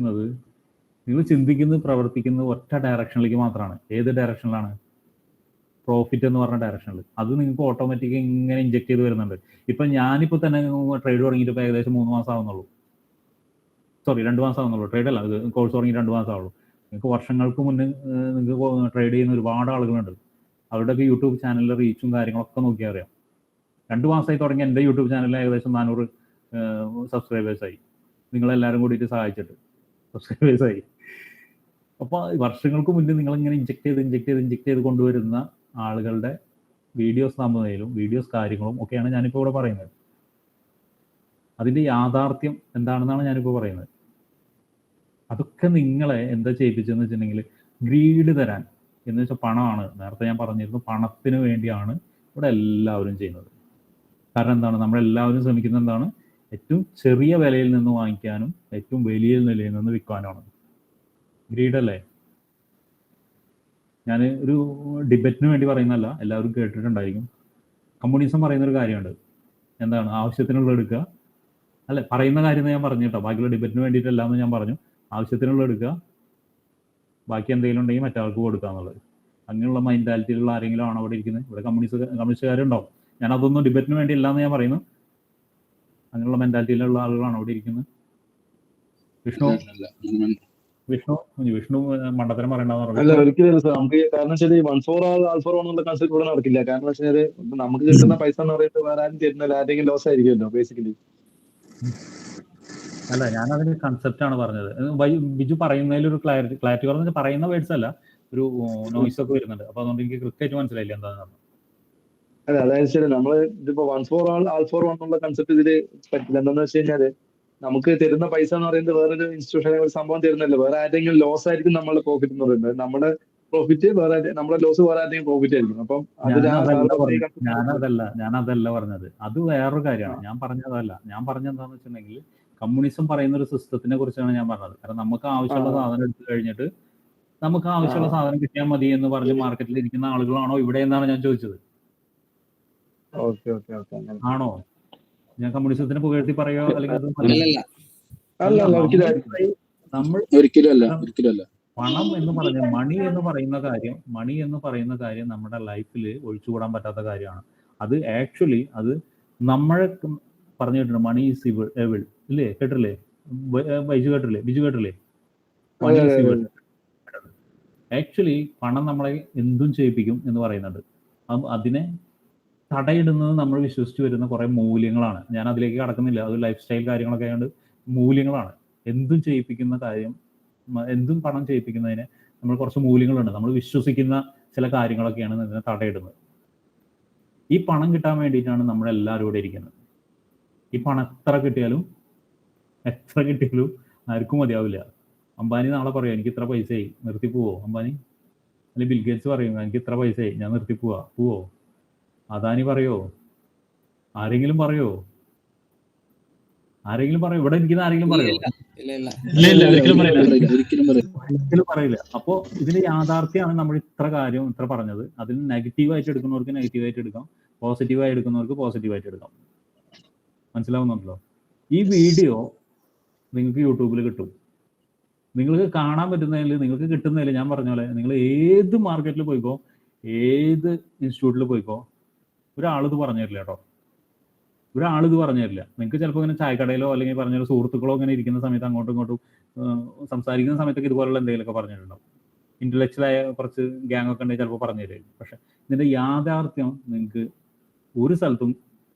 പ്രവർത്തിക്കുന്നത് ഒറ്റ ഡയറക്ഷനിലേക്ക് മാത്രമാണ്. ഏത് ഡയറക്ഷനിലാണ്? പ്രോഫിറ്റ് എന്ന് പറഞ്ഞ ഡയറക്ഷനിൽ. അത് നിങ്ങൾക്ക് ഓട്ടോമാറ്റിക് ഇങ്ങനെ ഇഞ്ചെക്ട് ചെയ്ത് വരുന്നുണ്ട്. ഇപ്പം ഞാനിപ്പോൾ തന്നെ ട്രേഡ് തുടങ്ങിയിട്ട് ഇപ്പോൾ ഏകദേശം 3 മാസം ആവുന്നുള്ളൂ. 2 മാസം ആവുന്നുള്ളൂ. ട്രേഡ് അല്ല, ഇത് കോഴ്സ് തുടങ്ങി 2 മാസം ആവുള്ളൂ. നിങ്ങൾക്ക് വർഷങ്ങൾക്ക് മുന്നേ നിങ്ങൾക്ക് ട്രേഡ് ചെയ്യുന്ന ഒരുപാട് ആളുകളുണ്ട്. അവരുടെയൊക്കെ യൂട്യൂബ് ചാനലിലെ റീച്ചും കാര്യങ്ങളൊക്കെ നോക്കിയാൽ അറിയാം. 2 മാസമായി തുടങ്ങി എൻ്റെ യൂട്യൂബ് ചാനലിൽ ഏകദേശം 400 സബ്സ്ക്രൈബേഴ്സായി. നിങ്ങളെല്ലാവരും കൂടിയിട്ട് സഹായിച്ചിട്ട് സബ്സ്ക്രൈബേഴ്സായി. അപ്പോൾ വർഷങ്ങൾക്ക് മുന്നേ നിങ്ങളിങ്ങനെ ഇഞ്ചെക്ട് ചെയ്ത് കൊണ്ടുവരുന്ന ആളുകളുടെ വീഡിയോസ് തമ്മിലും വീഡിയോസ് കാര്യങ്ങളും ഒക്കെയാണ് ഞാനിപ്പോൾ ഇവിടെ പറയുന്നത്. അതിൻ്റെ യാഥാർത്ഥ്യം എന്താണെന്നാണ് ഞാനിപ്പോൾ പറയുന്നത്. അതൊക്കെ നിങ്ങളെ എന്താ ചെയ്യിപ്പിച്ചതെന്ന് വെച്ചിട്ടുണ്ടെങ്കിൽ ഗ്രീഡ് തരാൻ എന്ന് വെച്ചാൽ പണമാണ്. നേരത്തെ ഞാൻ പറഞ്ഞിരുന്നു, പണത്തിന് വേണ്ടിയാണ് ഇവിടെ എല്ലാവരും ചെയ്യുന്നത്. കാരണം എന്താണ്, നമ്മളെല്ലാവരും ശ്രമിക്കുന്നത് എന്താണ്, ഏറ്റവും ചെറിയ വിലയിൽ നിന്ന് വാങ്ങിക്കാനും ഏറ്റവും വലിയ നിലയിൽ നിന്ന് വിൽക്കാനുമാണ്. ഗ്രീഡല്ലേ? ഞാൻ ഒരു ഡിബേറ്റിന് വേണ്ടി പറയുന്നതല്ല, എല്ലാവരും കേട്ടിട്ടുണ്ടായിരിക്കും. കമ്മ്യൂണിസം പറയുന്നൊരു കാര്യമുണ്ട്, എന്താണ്, ആവശ്യത്തിനുള്ള എടുക്കുക, അല്ലെ, പറയുന്ന കാര്യം ഞാൻ പറഞ്ഞു കേട്ടോ, ബാക്കിയുള്ള ഡിബേറ്റിന് വേണ്ടിയിട്ടല്ല എന്ന് ഞാൻ പറഞ്ഞു. ആവശ്യത്തിനുള്ള എടുക്കുക, ബാക്കി എന്തെങ്കിലും ഉണ്ടെങ്കിൽ മറ്റൊരാൾക്ക് കൊടുക്കുക എന്നുള്ളത്. അങ്ങനെയുള്ള മെന്റാലിറ്റിയിലുള്ള ആരെങ്കിലും ആണോ അവിടെ ഇരിക്കുന്നത്? ഇവിടെ കമ്മ്യൂണിസ്റ്റുകാരുണ്ടാവും. ഞാൻ അതൊന്നും ഡിബേറ്റിന് വേണ്ടി ഇല്ല എന്ന് ഞാൻ പറയുന്നു. അങ്ങനെയുള്ള മെന്റാലിറ്റിയിലുള്ള ആളുകളാണ് അവിടെ ഇരിക്കുന്നത്. വിഷ്ണു മണ്ടത്തരം പറയണ്ടെന്ന് അല്ല, പറഞ്ഞു. ഒരിക്കലും സാർ നമുക്ക്, കാരണം വെച്ചാൽ 1 for all എന്നുള്ള കൺസെപ്റ്റ് ഇവിടെ നടക്കില്ല. കാരണം വെച്ചാൽ നമുക്ക് കിട്ടുന്ന പൈസ എന്ന് പറയുന്നത് വേറെ ആരും തരുന്നില്ല, ആരെങ്കിലും ലോസ് ആയിരിക്കുമല്ലോ ബേസിക്കലി. അല്ല, ഞാനതിന് കൺസെപ്റ്റ് ആണ് പറഞ്ഞത്. ബിജു പറയുന്നതിൽ ഒരു ക്ലാരിറ്റി പറഞ്ഞാൽ പറയുന്ന വേർഡ്സ് അല്ല, ഒരു നോയ്സ് ഒക്കെ വരുന്നുണ്ട്. അപ്പൊ അതുകൊണ്ട് എനിക്ക് കൃത്യമായിട്ട് മനസ്സിലായില്ല എന്താണെന്ന് പറഞ്ഞു. അല്ല, അതായത് ശരി, നമ്മള് ഇതിപ്പോ 1 for all, all for one എന്നുള്ള കൺസെപ്റ്റ് ഇതില് പറ്റില്ല. എന്താന്ന് വെച്ച് കഴിഞ്ഞാല് നമുക്ക് തരുന്ന പൈസ എന്ന് പറയുന്നത് വേറൊരു ഇൻസ്റ്റിറ്റ്യൂഷൻ ഒരു സംഭവം തരുന്നില്ല. വേറെ ആരെങ്കിലും ലോസ് ആയിരിക്കും നമ്മളുടെ പ്രോഫിറ്റ് എന്ന് പറയുന്നത്. നമ്മുടെ പ്രോഫിറ്റ് വേറെ, നമ്മുടെ ലോസ് വേറെ ആരെങ്കിലും പ്രോഫിറ്റ് ആയിരിക്കും. അപ്പം ഞാനതല്ല പറഞ്ഞത്, അത് വേറൊരു കാര്യമാണ്. ഞാൻ പറഞ്ഞതല്ല. ഞാൻ പറഞ്ഞെന്താന്ന് വെച്ചിട്ടുണ്ടെങ്കിൽ, കമ്മ്യൂണിസം പറയുന്ന ഒരു സിസ്റ്റത്തിനെ കുറിച്ചാണ് ഞാൻ പറഞ്ഞത്. കാരണം നമുക്ക് ആവശ്യമുള്ള സാധനം എടുത്തു കഴിഞ്ഞിട്ട് നമുക്ക് ആവശ്യമുള്ള സാധനം കിട്ടിയാൽ മതി എന്ന് പറഞ്ഞ് മാർക്കറ്റിൽ ഇരിക്കുന്ന ആളുകളാണോ ഇവിടെ എന്നാണ് ഞാൻ ചോദിച്ചത്. ആണോ? ഞാൻ കമ്മ്യൂണിസത്തിനെ പുകഴ്ത്തി പറയോ അല്ലെങ്കിൽ നമ്മൾ ഒരിക്കലും പണം എന്ന് പറഞ്ഞ മണി എന്ന് പറയുന്ന കാര്യം നമ്മുടെ ലൈഫിൽ ഒഴിച്ചുകൂടാൻ പറ്റാത്ത കാര്യമാണ്. അത് ആക്ച്വലി അത് നമ്മളെ പറഞ്ഞു കേട്ടിട്ടുണ്ട്. മണി ഈസ് എവിൾ ഇല്ലേ? കേട്ടില്ലേ? ബിജു കേട്ടില്ലേ? Money is evil. ആക്ച്വലി പണം നമ്മളെ എന്തും ചെയ്യിപ്പിക്കും എന്ന് പറയുന്നുണ്ട്. അതിനെ തടയിടുന്നത് നമ്മൾ വിശ്വസിച്ച് വരുന്ന കുറെ മൂല്യങ്ങളാണ്. ഞാൻ അതിലേക്ക് കടക്കുന്നില്ല, അത് ലൈഫ് സ്റ്റൈൽ കാര്യങ്ങളൊക്കെ ആയതുകൊണ്ട് മൂല്യങ്ങളാണ്. എന്തും ചെയ്യിപ്പിക്കുന്ന കാര്യം, എന്തും പണം ചെയ്യിപ്പിക്കുന്നതിന് നമ്മൾ കുറച്ച് മൂല്യങ്ങളുണ്ട്. നമ്മൾ വിശ്വസിക്കുന്ന ചില കാര്യങ്ങളൊക്കെയാണ് ഇതിനെ തടയിടുന്നത്. ഈ പണം കിട്ടാൻ വേണ്ടിയിട്ടാണ് നമ്മളെല്ലാവരും ഇവിടെ ഇരിക്കുന്നത്. ഈ പണം എത്ര കിട്ടിയാലും ആർക്കും മതിയാവില്ല. അംബാനി നാളെ പറയും എനിക്ക് ഇത്ര പൈസയായി, നിർത്തി പോവോ അംബാനി? അല്ലെങ്കിൽ ബിൽഗേറ്റ്സ് പറയും എനിക്ക് ഇത്ര പൈസയായി, ഞാൻ നിർത്തി പോവോ? അദാനി പറയോ? ആരെങ്കിലും പറയോ? ഇവിടെ ഇരിക്കുന്ന ആരെങ്കിലും പറയോ? ഒരിക്കലും പറയില്ല. അപ്പോ ഇതിന്റെ യാഥാർത്ഥ്യമാണ് നമ്മൾ ഇത്ര പറഞ്ഞത്. അതിൽ നെഗറ്റീവായിട്ട് എടുക്കുന്നവർക്ക് നെഗറ്റീവായിട്ട് എടുക്കാം, പോസിറ്റീവായി എടുക്കുന്നവർക്ക് പോസിറ്റീവായിട്ട് എടുക്കാം. മനസ്സിലാവുന്നുണ്ടല്ലോ? ഈ വീഡിയോ നിങ്ങൾക്ക് യൂട്യൂബിൽ കിട്ടും. നിങ്ങൾക്ക് കാണാൻ പറ്റുന്നതിൽ, നിങ്ങൾക്ക് കിട്ടുന്നതിൽ ഞാൻ പറഞ്ഞ പോലെ നിങ്ങൾ ഏത് മാർക്കറ്റിൽ പോയിക്കോ, ഏത് ഇൻസ്റ്റിറ്റ്യൂട്ടിൽ പോയിക്കോ, ഒരാളിത് പറഞ്ഞു തരില്ല കേട്ടോ. ഒരാളിത് പറഞ്ഞു തരില്ല. നിങ്ങൾക്ക് ചിലപ്പോൾ ഇങ്ങനെ ചായക്കടയിലോ അല്ലെങ്കിൽ പറഞ്ഞ സുഹൃത്തുക്കളോ ഇങ്ങനെ ഇരിക്കുന്ന സമയത്ത് അങ്ങോട്ടും ഇങ്ങോട്ടും സംസാരിക്കുന്ന സമയത്തൊക്കെ ഇതുപോലുള്ള എന്തെങ്കിലുമൊക്കെ പറഞ്ഞിട്ടുണ്ടാവും. ഇന്റലക്ച്വലായ കുറച്ച് ഗ്യാങ് ഒക്കെ ഉണ്ടെങ്കിൽ ചിലപ്പോൾ പറഞ്ഞു തരും. പക്ഷെ ഇതിന്റെ യാഥാർത്ഥ്യം നിങ്ങൾക്ക് ഒരു സ്ഥലത്തും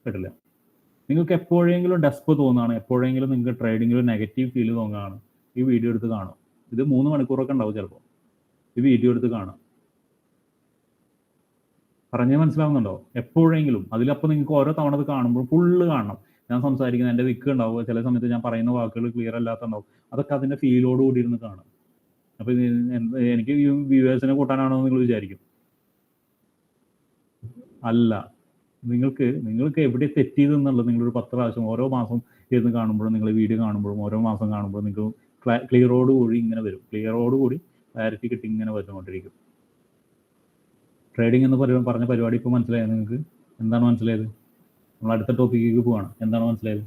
കിട്ടില്ല. നിങ്ങൾക്ക് എപ്പോഴെങ്കിലും ഡെസ്പ് തോന്നുകയാണ്, എപ്പോഴെങ്കിലും നിങ്ങൾക്ക് ട്രേഡിങ്ങിൽ നെഗറ്റീവ് ഫീൽ തോന്നുകയാണ്, ഈ വീഡിയോ എടുത്ത് കാണും. ഇത് 3 മണിക്കൂറൊക്കെ ഉണ്ടാവും ചിലപ്പോൾ. ഈ വീഡിയോ എടുത്ത് കാണാം. പറഞ്ഞ് മനസ്സിലാവുന്നുണ്ടോ? എപ്പോഴെങ്കിലും അതിലപ്പോൾ നിങ്ങൾക്ക് ഓരോ തവണ അത് കാണുമ്പോൾ ഫുള്ള് കാണണം. ഞാൻ സംസാരിക്കുന്നത് എൻ്റെ വിക്ക് ഉണ്ടാവും, ചില സമയത്ത് ഞാൻ പറയുന്ന വാക്കുകൾ ക്ലിയർ അല്ലാത്തുണ്ടാവും. അതൊക്കെ അതിൻ്റെ ഫീലോട് കൂടി ഇരുന്ന് കാണും. അപ്പോൾ എനിക്ക് വ്യൂവേഴ്സിനെ കൂട്ടാനാണോ നിങ്ങൾ വിചാരിക്കും. അല്ല, നിങ്ങൾക്ക് എവിടെ തെറ്റിയതെന്നുള്ളത് നിങ്ങളൊരു 10 പ്രാവശ്യം ഓരോ മാസം ഇരുന്ന് കാണുമ്പോഴും, നിങ്ങൾ വീഡിയോ കാണുമ്പോഴും, ഓരോ മാസം കാണുമ്പോഴും നിങ്ങൾക്ക് ക്ലിയറോടുകൂടി ഇങ്ങനെ വരും. ക്ലിയറോടുകൂടി ക്ലാരിറ്റി കിട്ടി ഇങ്ങനെ വന്നുകൊണ്ടിരിക്കും. ട്രേഡിംഗ് എന്ന് പറഞ്ഞ പരിപാടി ഇപ്പോൾ മനസ്സിലായത് നിങ്ങൾക്ക്? എന്താണ് മനസ്സിലായത്? നമ്മൾ അടുത്ത ടോപ്പിക്കിലേക്ക് പോവാണ്. എന്താണ് മനസ്സിലായത്?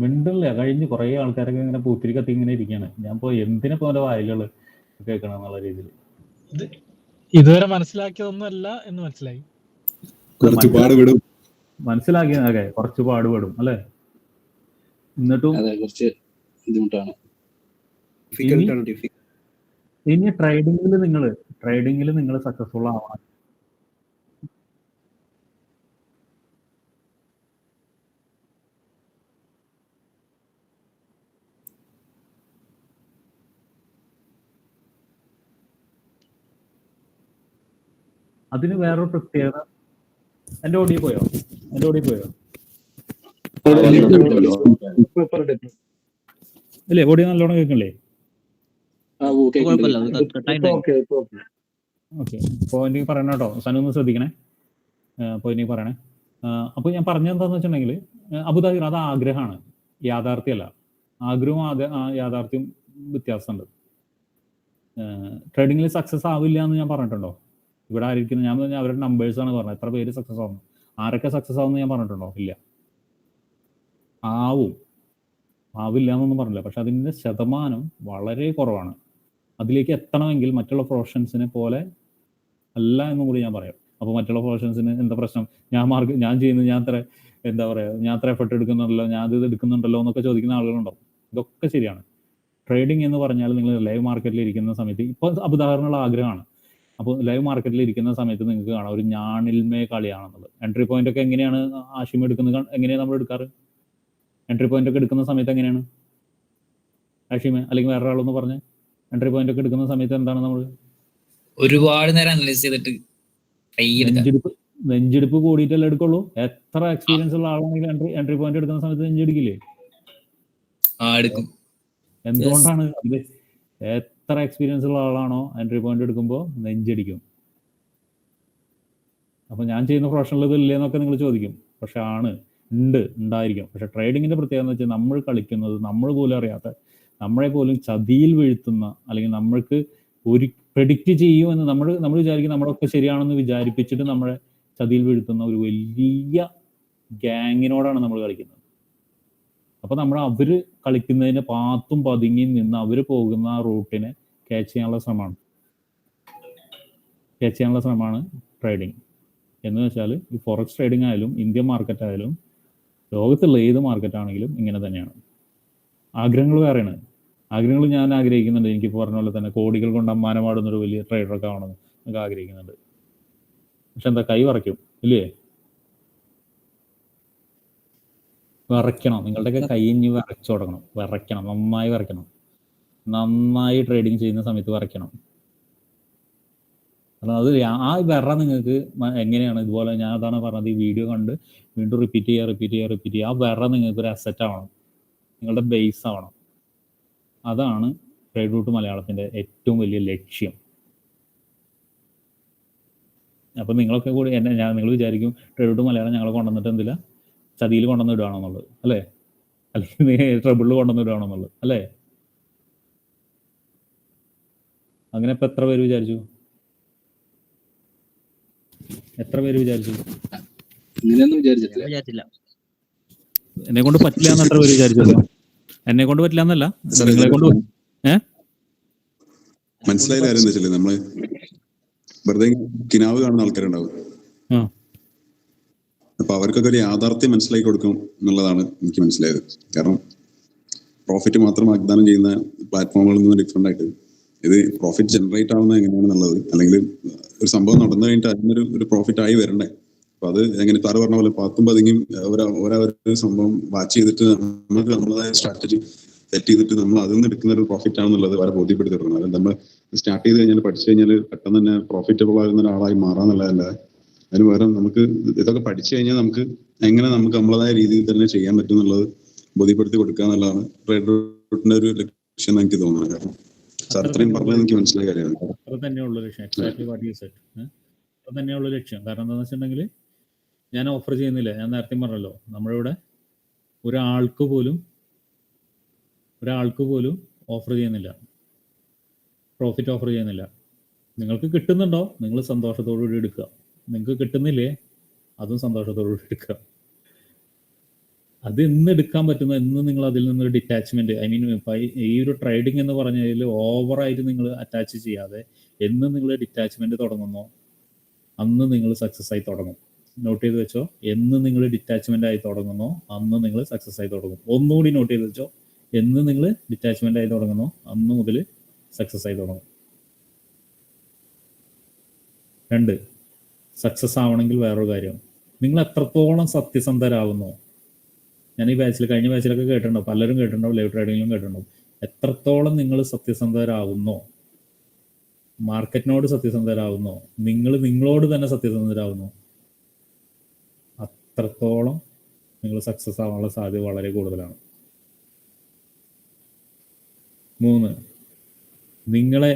മിണ്ടില്ല. കഴിഞ്ഞ് കുറേ ആൾക്കാരൊക്കെ ഇങ്ങനെ പൂത്തിരി കത്തി ഇങ്ങനെ ഇരിക്കുകയാണ്. ഞാൻ പോയി എന്തിനെ പോലെ വായിലുകൾ കേൾക്കണം എന്നുള്ള രീതിയിൽ. ഇതുവരെ മനസ്സിലാക്കിയതൊന്നുമല്ല എന്ന് മനസ്സിലായി. മനസ്സിലാക്കിയതൊക്കെ കുറച്ച് പാടുപെടും അല്ലേ? എന്നിട്ടും കുറച്ച് ബുദ്ധിമുട്ടാണ്. ഇനി ട്രേഡിങ്ങിൽ നിങ്ങൾ സക്സസ്ഫുൾ ആവാൻ അതിന് വേറൊരു പ്രത്യേകത. എൻ്റെ ഓഡിയോ പോയോ? അല്ലേ? ഓഡിയോ നല്ലോണം കേൾക്കണില്ലേ? കുഴപ്പമില്ല, കട്ടായിട്ട് ഓക്കെ ഓക്കെ. ഓക്കെ, അപ്പോൾ എനിക്ക് പറയണം കേട്ടോ, സനു ഒന്ന് ശ്രദ്ധിക്കണേ. അപ്പോൾ എനിക്ക് പറയണേ. അപ്പോൾ ഞാൻ പറഞ്ഞത് എന്താണെന്ന് വെച്ചിട്ടുണ്ടെങ്കിൽ, അബുദാബി അത് ആഗ്രഹമാണ്, യാഥാർത്ഥ്യമല്ല. ആഗ്രഹവും യാഥാർത്ഥ്യം വ്യത്യാസമുണ്ട്. ട്രേഡിങ്ങിൽ സക്സസ് ആവില്ല എന്ന് ഞാൻ പറഞ്ഞിട്ടുണ്ടോ? ഇവിടെ ആയിരിക്കും ഞാൻ അവരുടെ നമ്പേഴ്സാണ് പറഞ്ഞത്. എത്ര പേര് സക്സസ് ആവുന്നു, ആരൊക്കെ സക്സസ് ആവുമെന്ന് ഞാൻ പറഞ്ഞിട്ടുണ്ടോ? ഇല്ല. ആവില്ല എന്നൊന്നും പറഞ്ഞില്ല, പക്ഷെ അതിൻ്റെ ശതമാനം വളരെ കുറവാണ്. അതിലേക്ക് എത്തണമെങ്കിൽ മറ്റുള്ള പ്രൊഫഷൻസിനെ പോലെ അല്ല എന്നും കൂടി ഞാൻ പറയാം. അപ്പോൾ മറ്റുള്ള പ്രൊഫഷൻസിന് എന്താ പ്രശ്നം? ഞാൻ ചെയ്യുന്നത്, ഞാൻ അത്ര എഫർട്ട് എടുക്കുന്നുണ്ടല്ലോ, ഞാൻ ഇത് എടുക്കുന്നുണ്ടല്ലോ എന്നൊക്കെ ചോദിക്കുന്ന ആളുകളുണ്ടാവും. ഇതൊക്കെ ശരിയാണ്. ട്രേഡിംഗ് എന്ന് പറഞ്ഞാൽ നിങ്ങൾ ലൈവ് മാർക്കറ്റിൽ ഇരിക്കുന്ന സമയത്ത്, ഇപ്പോൾ ഉദാഹരണമുള്ള ആഗ്രഹമാണ്. അപ്പോൾ ലൈവ് മാർക്കറ്റിൽ ഇരിക്കുന്ന സമയത്ത് നിങ്ങൾക്ക് കാണാം ഒരു ഞാണിൽമേ കളിയാണെന്നുള്ളത്. എൻട്രി പോയിന്റ് ഒക്കെ എങ്ങനെയാണ് ആശയം എടുക്കുന്നത്? എങ്ങനെയാണ് നമ്മൾ എടുക്കാറ്? എൻട്രി പോയിന്റ് ഒക്കെ എടുക്കുന്ന സമയത്ത് എങ്ങനെയാണ് ആഷിമേ, അല്ലെങ്കിൽ വേറെ ആളൊന്ന് പറഞ്ഞ്? എൻട്രി പോയിന്റ് ഒക്കെ എടുക്കുന്ന സമയത്ത് എന്താണ് നമ്മൾ? ഒരുപാട് നേരം അനലൈസ് ചെയ്തിട്ട് നെഞ്ചെടുപ്പ് കൂടിയിട്ടല്ലേ എടുക്കുള്ളൂ. എത്ര എക്സ്പീരിയൻസ് ഉള്ള ആളാണെങ്കിൽ എൻട്രി പോയിന്റ് എടുക്കുന്ന സമയത്ത് നെഞ്ചെടുക്കില്ലേ? എടുക്കും. എന്തുകൊണ്ടാണ്? അതിൽ എത്ര എക്സ്പീരിയൻസ് ഉള്ള ആളാണോ എൻട്രി പോയിന്റ് എടുക്കുമ്പോൾ നെഞ്ചടിക്കും. അപ്പോൾ ഞാൻ ചെയ്യുന്ന പ്രൊഫഷണൽ ഇതില്ലേ എന്നൊക്കെ നിങ്ങൾ ചോദിക്കും. പക്ഷെ ഉണ്ടായിരിക്കും. പക്ഷെ ട്രേഡിങ്ങിന്റെ പ്രത്യേകത എന്ന് വെച്ചാൽ നമ്മൾ കളിക്കുന്നത് നമ്മൾ പോലും അറിയാത്ത, നമ്മളെ പോലും ചതിയിൽ വീഴ്ത്തുന്ന, അല്ലെങ്കിൽ നമ്മൾക്ക് ഒരു പ്രെഡിക്റ്റ് ചെയ്യുമെന്ന് നമ്മൾ വിചാരിക്കും നമ്മളൊക്കെ ശരിയാണെന്ന് വിചാരിപ്പിച്ചിട്ട് നമ്മളെ ചതിയിൽ വീഴ്ത്തുന്ന ഒരു വലിയ ഗ്യാങ്ങിനോടാണ് നമ്മൾ കളിക്കുന്നത്. അപ്പോൾ അവർ കളിക്കുന്നതിന് പാത്തും പതുങ്ങിയും നിന്ന് അവർ പോകുന്ന ആ റൂട്ടിനെ ക്യാച്ച് ചെയ്യാനുള്ള ശ്രമമാണ് ട്രേഡിങ്. എന്ന് വെച്ചാൽ ഈ ഫോറക്സ് ട്രേഡിംഗ് ആയാലും ഇന്ത്യൻ മാർക്കറ്റ് ആയാലും ലോകത്തുള്ള ഏത് മാർക്കറ്റാണെങ്കിലും ഇങ്ങനെ തന്നെയാണ്. ആഗ്രഹങ്ങൾ വേറെയാണ്. ആഗ്രഹങ്ങൾ ഞാൻ ആഗ്രഹിക്കുന്നുണ്ട്, എനിക്ക് പറഞ്ഞ പോലെ തന്നെ കോടികൾ കൊണ്ട് അമ്മാനമാടുന്നൊരു വലിയ ട്രേഡറൊക്കെ ആവണമെന്ന് എനിക്ക് ആഗ്രഹിക്കുന്നുണ്ട്. പക്ഷെ എന്താ, കൈ വിറയ്ക്കും ഇല്ലേ? വിറയ്ക്കണം. നിങ്ങളുടെയൊക്കെ കൈ ഇനി വിറച്ചു തുടങ്ങണം. നന്നായി വിറയ്ക്കണം. നന്നായി ട്രേഡിങ് ചെയ്യുന്ന സമയത്ത് വിറയ്ക്കണം. അത് ആ വിറ നിങ്ങൾക്ക് എങ്ങനെയാണ്? ഇതുപോലെ ഞാൻ അതാണ് പറഞ്ഞത്, ഈ വീഡിയോ കണ്ട് വീണ്ടും റിപ്പീറ്റ് ചെയ്യുക. ആ വിറ നിങ്ങൾക്ക് ഒരു അസറ്റ് ആവണം, നിങ്ങളുടെ ബേസ് ആവണം. അതാണ് ട്രേഡ് റൂട്ട് മലയാളത്തിൻ്റെ ഏറ്റവും വലിയ ലക്ഷ്യം. അപ്പം നിങ്ങളൊക്കെ കൂടി നിങ്ങൾ വിചാരിക്കും ട്രേഡ് റൂട്ട് മലയാളം ഞങ്ങളെ കൊണ്ടുവന്നിട്ട് എന്തില്ല ചതിയിൽ കൊണ്ടുവന്ന് ഇടുകയാണെന്നുള്ളത്, അല്ലേ? അല്ലെങ്കിൽ ട്രബിളിൽ കൊണ്ടുവന്ന് ഇടുകയാണെന്നുള്ളത്, അല്ലേ? അങ്ങനെ ഇപ്പം എത്ര പേര് വിചാരിച്ചു? അങ്ങനെയൊന്നും വിചാരിച്ചിട്ടില്ല. എന്നെ കൊണ്ട് പറ്റില്ല എന്ന് എത്ര പേര് വിചാരിച്ചല്ലോ? എന്നെ കൊണ്ട് പറ്റില്ല എന്നല്ല, നിങ്ങളെ കൊണ്ട് മനസ്സിലായ കാര്യം എന്താ വെച്ചാല്, നമ്മള് വെറുതെ കിനാവ് കാണുന്ന ആൾക്കാരുണ്ടാവും. അപ്പൊ അവർക്കൊക്കെ ഒരു യാഥാർത്ഥ്യം മനസ്സിലാക്കി കൊടുക്കും എന്നുള്ളതാണ് എനിക്ക് മനസ്സിലായത്. കാരണം പ്രോഫിറ്റ് മാത്രം വാഗ്ദാനം ചെയ്യുന്ന പ്ലാറ്റ്ഫോമുകളിൽ നിന്ന് ഡിഫറെന്റ് ആയിട്ട് ഇത് പ്രോഫിറ്റ് ജനറേറ്റ് ആവുന്നത് എങ്ങനെയാണെന്നുള്ളത്, അല്ലെങ്കിൽ ഒരു സംഭവം നടന്നു കഴിഞ്ഞിട്ട് അതിനൊരു പ്രോഫിറ്റ് ആയി വരണ്ടേ. അപ്പൊ അത് എങ്ങനെ സാറ് പറഞ്ഞ പോലെ പാത്തും പതുങ്ങിയും ഒരു സംഭവം വാച്ച് ചെയ്തിട്ട് നമുക്ക് നമ്മളതായ സ്ട്രാറ്റജി സെറ്റ് ചെയ്തിട്ട് നമ്മൾ അതിൽ നിന്ന് എടുക്കുന്ന ഒരു പ്രോഫിറ്റ് ആണെന്നുള്ളത് വരെ ബോധ്യപ്പെടുത്തി തുടങ്ങണം. അത് നമ്മൾ സ്റ്റാർട്ട് ചെയ്ത് കഴിഞ്ഞാൽ പഠിച്ചു കഴിഞ്ഞാൽ പെട്ടെന്ന് തന്നെ പ്രോഫിറ്റബിൾ ആകുന്ന ഒരാളായി മാറാന്നുള്ളതല്ല. അതിന് പകരം നമുക്ക് ഇതൊക്കെ പഠിച്ചു കഴിഞ്ഞാൽ നമുക്ക് എങ്ങനെ നമുക്ക് നമ്മളതായ രീതിയിൽ തന്നെ ചെയ്യാൻ പറ്റും എന്നുള്ളത് ബോധ്യപ്പെടുത്തി കൊടുക്കുക എന്നുള്ളതാണ് ട്രേഡ് റൂട്ടിന്റെ ഒരു ലക്ഷ്യം എന്ന് എനിക്ക് തോന്നുന്നത്. കാരണം സാർ ഇത്രയും പറഞ്ഞത് എനിക്ക് മനസ്സിലായ കാര്യമാണ്. അത്ര തന്നെയുള്ള ലക്ഷ്യം. Exactly what you said. അത് തന്നെയുള്ള ലക്ഷ്യം. കാരണം എന്താണെന്ന് വെച്ചിട്ടുണ്ടെങ്കിൽ ഞാൻ ഓഫർ ചെയ്യുന്നില്ല. ഞാൻ നേരത്തെ പറഞ്ഞല്ലോ, നമ്മളിവിടെ ഒരാൾക്ക് പോലും ഓഫർ ചെയ്യുന്നില്ല, പ്രോഫിറ്റ് ഓഫർ ചെയ്യുന്നില്ല. നിങ്ങൾക്ക് കിട്ടുന്നുണ്ടോ, നിങ്ങൾ സന്തോഷത്തോടുകൂടി എടുക്കുക. നിങ്ങൾക്ക് കിട്ടുന്നില്ലേ, അതും സന്തോഷത്തോടുകൂടി എടുക്കുക. അത് എന്ന് എടുക്കാൻ പറ്റുന്ന, എന്ന് നിങ്ങൾ അതിൽ നിന്നൊരു ഡിറ്റാച്ച്മെന്റ്, ഈ ഒരു ട്രേഡിംഗ് എന്ന് പറഞ്ഞതിൽ ഓവറായിട്ട് നിങ്ങൾ അറ്റാച്ച് ചെയ്യാതെ എന്ന് നിങ്ങൾ ഡിറ്റാച്ച്മെന്റ് തുടങ്ങുന്നോ അന്ന് നിങ്ങൾ സക്സസ് ആയി തുടങ്ങും. നോട്ട് ചെയ്ത് വെച്ചോ, എന്ന് നിങ്ങൾ ഡിറ്റാച്ച്മെന്റ് ആയി തുടങ്ങുന്നോ അന്ന് നിങ്ങൾ സക്സസ് ആയി തുടങ്ങും. ഒന്നുകൂടി നോട്ട് ചെയ്ത് വെച്ചോ, എന്ന് നിങ്ങൾ ഡിറ്റാച്ച്മെന്റ് ആയി തുടങ്ങുന്നോ അന്ന് മുതൽ സക്സസ് ആയി തുടങ്ങും. 2, സക്സസ് ആവണമെങ്കിൽ വേറൊരു കാര്യം, നിങ്ങൾ എത്രത്തോളം സത്യസന്ധരാകുന്നു. ഞാൻ ഈ കഴിഞ്ഞ ബാച്ചിലൊക്കെ കേട്ടിട്ടുണ്ടാവും, പലരും കേട്ടിട്ടുണ്ടാവും, ലൈവ് ട്രേഡിങ്ങിലും കേട്ടിട്ടുണ്ടാവും. എത്രത്തോളം നിങ്ങൾ സത്യസന്ധരാകുന്നോ, മാർക്കറ്റിനോട് സത്യസന്ധരാകുന്നോ, നിങ്ങളോട് തന്നെ സത്യസന്ധരാകുന്നു, അത്രത്തോളം നിങ്ങൾ സക്സസ് ആവാനുള്ള സാധ്യത വളരെ കൂടുതലാണ്. 3, നിങ്ങളെ,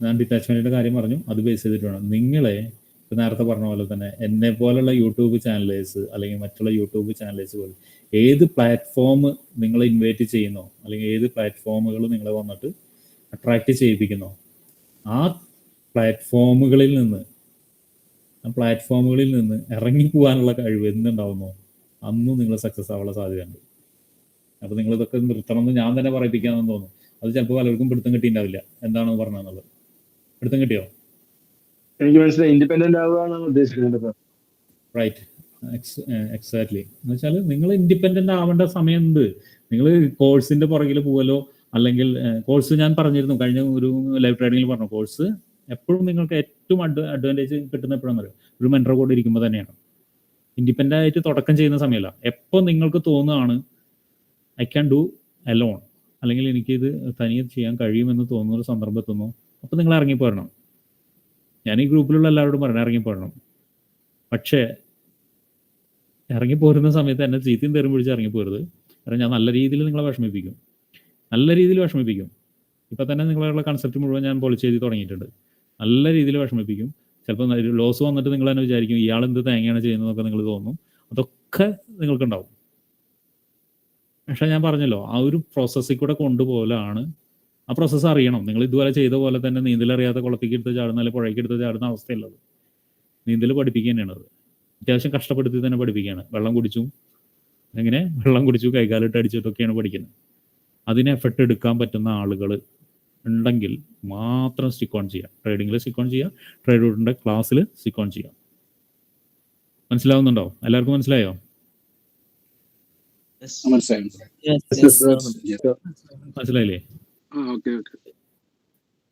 ഞാൻ ഡിറ്റാച്ച്മെൻറ്റിൻ്റെ കാര്യം പറഞ്ഞു, അത് ബേസ് ചെയ്തിട്ട് വേണം നിങ്ങളെ നേരത്തെ പറഞ്ഞ പോലെ തന്നെ എന്നെ പോലുള്ള യൂട്യൂബ് ചാനലേഴ്സ് അല്ലെങ്കിൽ മറ്റുള്ള യൂട്യൂബ് ചാനലേഴ്സ് പോലെ ഏത് പ്ലാറ്റ്ഫോം നിങ്ങളെ ഇൻവൈറ്റ് ചെയ്യുന്നോ അല്ലെങ്കിൽ ഏത് പ്ലാറ്റ്ഫോമുകൾ നിങ്ങളെ വന്നിട്ട് അട്രാക്റ്റ് ചെയ്യിപ്പിക്കുന്നോ ആ പ്ലാറ്റ്ഫോമുകളിൽ നിന്ന് ഇറങ്ങിപ്പോകാനുള്ള കഴിവ് എന്തുണ്ടാവുന്നോ അന്നും നിങ്ങൾ സക്സസ് ആവാനുള്ള സാധ്യതയുണ്ട്. അപ്പോൾ നിങ്ങളിതൊക്കെ നിർത്തണമെന്ന് ഞാൻ തന്നെ പറയിപ്പിക്കാമെന്ന് തോന്നുന്നു. അത് ചിലപ്പോൾ പലർക്കും പിടുത്തം കിട്ടിയിട്ടുണ്ടാവില്ല. എന്താണ് പറഞ്ഞതെന്നുള്ളത് പിടുത്തം കിട്ടിയോ? എനിക്ക് മനസ്സിലായി. ഇൻഡിപെൻഡന്റ് ആവുക എന്നാണ് ഉദ്ദേശിക്കുന്നത്. Right, exactly. എന്ന് വെച്ചാൽ നിങ്ങൾ ഇൻഡിപെൻഡന്റ് ആവേണ്ട സമയമുണ്ട്. നിങ്ങൾ കോഴ്സിന്റെ പുറകിൽ പോകലോ അല്ലെങ്കിൽ കോഴ്സ് ഞാൻ പറഞ്ഞിരുന്നു കഴിഞ്ഞ ഒരു ലൈവ് ട്രേഡിങ്ങിൽ പറഞ്ഞു, കോഴ്സ് എപ്പോഴും നിങ്ങൾക്ക് ഏറ്റവും അഡ്വാൻറ്റേജ് കിട്ടുന്ന എപ്പോഴാണെന്ന് അറിയാം, ഒരു മെൻറ്റർ കൂടെ ഇരിക്കുമ്പോൾ തന്നെയാണ്. ഇൻഡിപെൻഡൻ്റ് ആയിട്ട് തുടക്കം ചെയ്യുന്ന സമയമല്ല. എപ്പോൾ നിങ്ങൾക്ക് തോന്നുകയാണ് ഐ ക്യാൻ ഡു അലോൺ അല്ലെങ്കിൽ എനിക്കിത് തനിയെ ചെയ്യാൻ കഴിയുമെന്ന് തോന്നുന്ന ഒരു സന്ദർഭം എത്തുന്നു, അപ്പോൾ നിങ്ങൾ ഇറങ്ങിപ്പോരണം. ഞാൻ ഈ ഗ്രൂപ്പിലുള്ള എല്ലാവരോടും പറയണം ഇറങ്ങിപ്പോരണം. പക്ഷേ ഇറങ്ങിപ്പോരുന്ന സമയത്ത് എന്നെ ചീത്തയും തെറും പിടിച്ച് ഇറങ്ങിപ്പോരുത്. കാരണം ഞാൻ നല്ല രീതിയിൽ നിങ്ങളെ വിഷമിപ്പിക്കും. ഇപ്പം തന്നെ നിങ്ങളുള്ള കൺസെപ്റ്റ് മുഴുവൻ ഞാൻ പൊളിച്ച് എഴുതി തുടങ്ങിയിട്ടുണ്ട്. നല്ല രീതിയിൽ വിഷമിപ്പിക്കും. ചിലപ്പോൾ ലോസ് വന്നിട്ട് നിങ്ങൾ തന്നെ വിചാരിക്കും ഇയാൾ എന്ത് തേങ്ങയാണ് ചെയ്യുന്നതെന്നൊക്കെ നിങ്ങൾ തോന്നും. അതൊക്കെ നിങ്ങൾക്കുണ്ടാവും. പക്ഷേ ഞാൻ പറഞ്ഞല്ലോ, ആ ഒരു പ്രോസസ്സിൽ കൂടെ കൊണ്ടുപോകലാണ്. ആ പ്രോസസ്സ് അറിയണം. നിങ്ങൾ ഇതുപോലെ ചെയ്ത പോലെ തന്നെ നീന്തലറിയാത്ത കുളത്തേക്ക് എടുത്ത് ചാടുന്ന അല്ലെങ്കിൽ പുഴയ്ക്ക് എടുത്ത് ചാടുന്ന അവസ്ഥയുള്ളത്. നീന്തൽ പഠിപ്പിക്കുക തന്നെയാണ് അത്. അത്യാവശ്യം കഷ്ടപ്പെടുത്തി തന്നെ പഠിപ്പിക്കുകയാണ്. വെള്ളം കുടിച്ചു കൈകാലിട്ട് അടിച്ചിട്ടൊക്കെയാണ് പഠിക്കുന്നത്. അതിന് എഫർട്ട് എടുക്കാൻ പറ്റുന്ന ആളുകൾ ഉണ്ടെങ്കിൽ മാത്രം സ്റ്റിക്ക് ഓൺ ചെയ്യുക. ട്രേഡിങ്ങിൽ സ്റ്റിക്ക് ഓൺ ചെയ്യുക, ട്രേഡ് റൂട്ടിൻ്റെ ക്ലാസ്സിൽ സ്റ്റിക്ക് ഓൺ ചെയ്യുക. മനസ്സിലാവുന്നുണ്ടോ? എല്ലാവർക്കും മനസ്സിലായോ? മനസ്സിലായില്ലേ?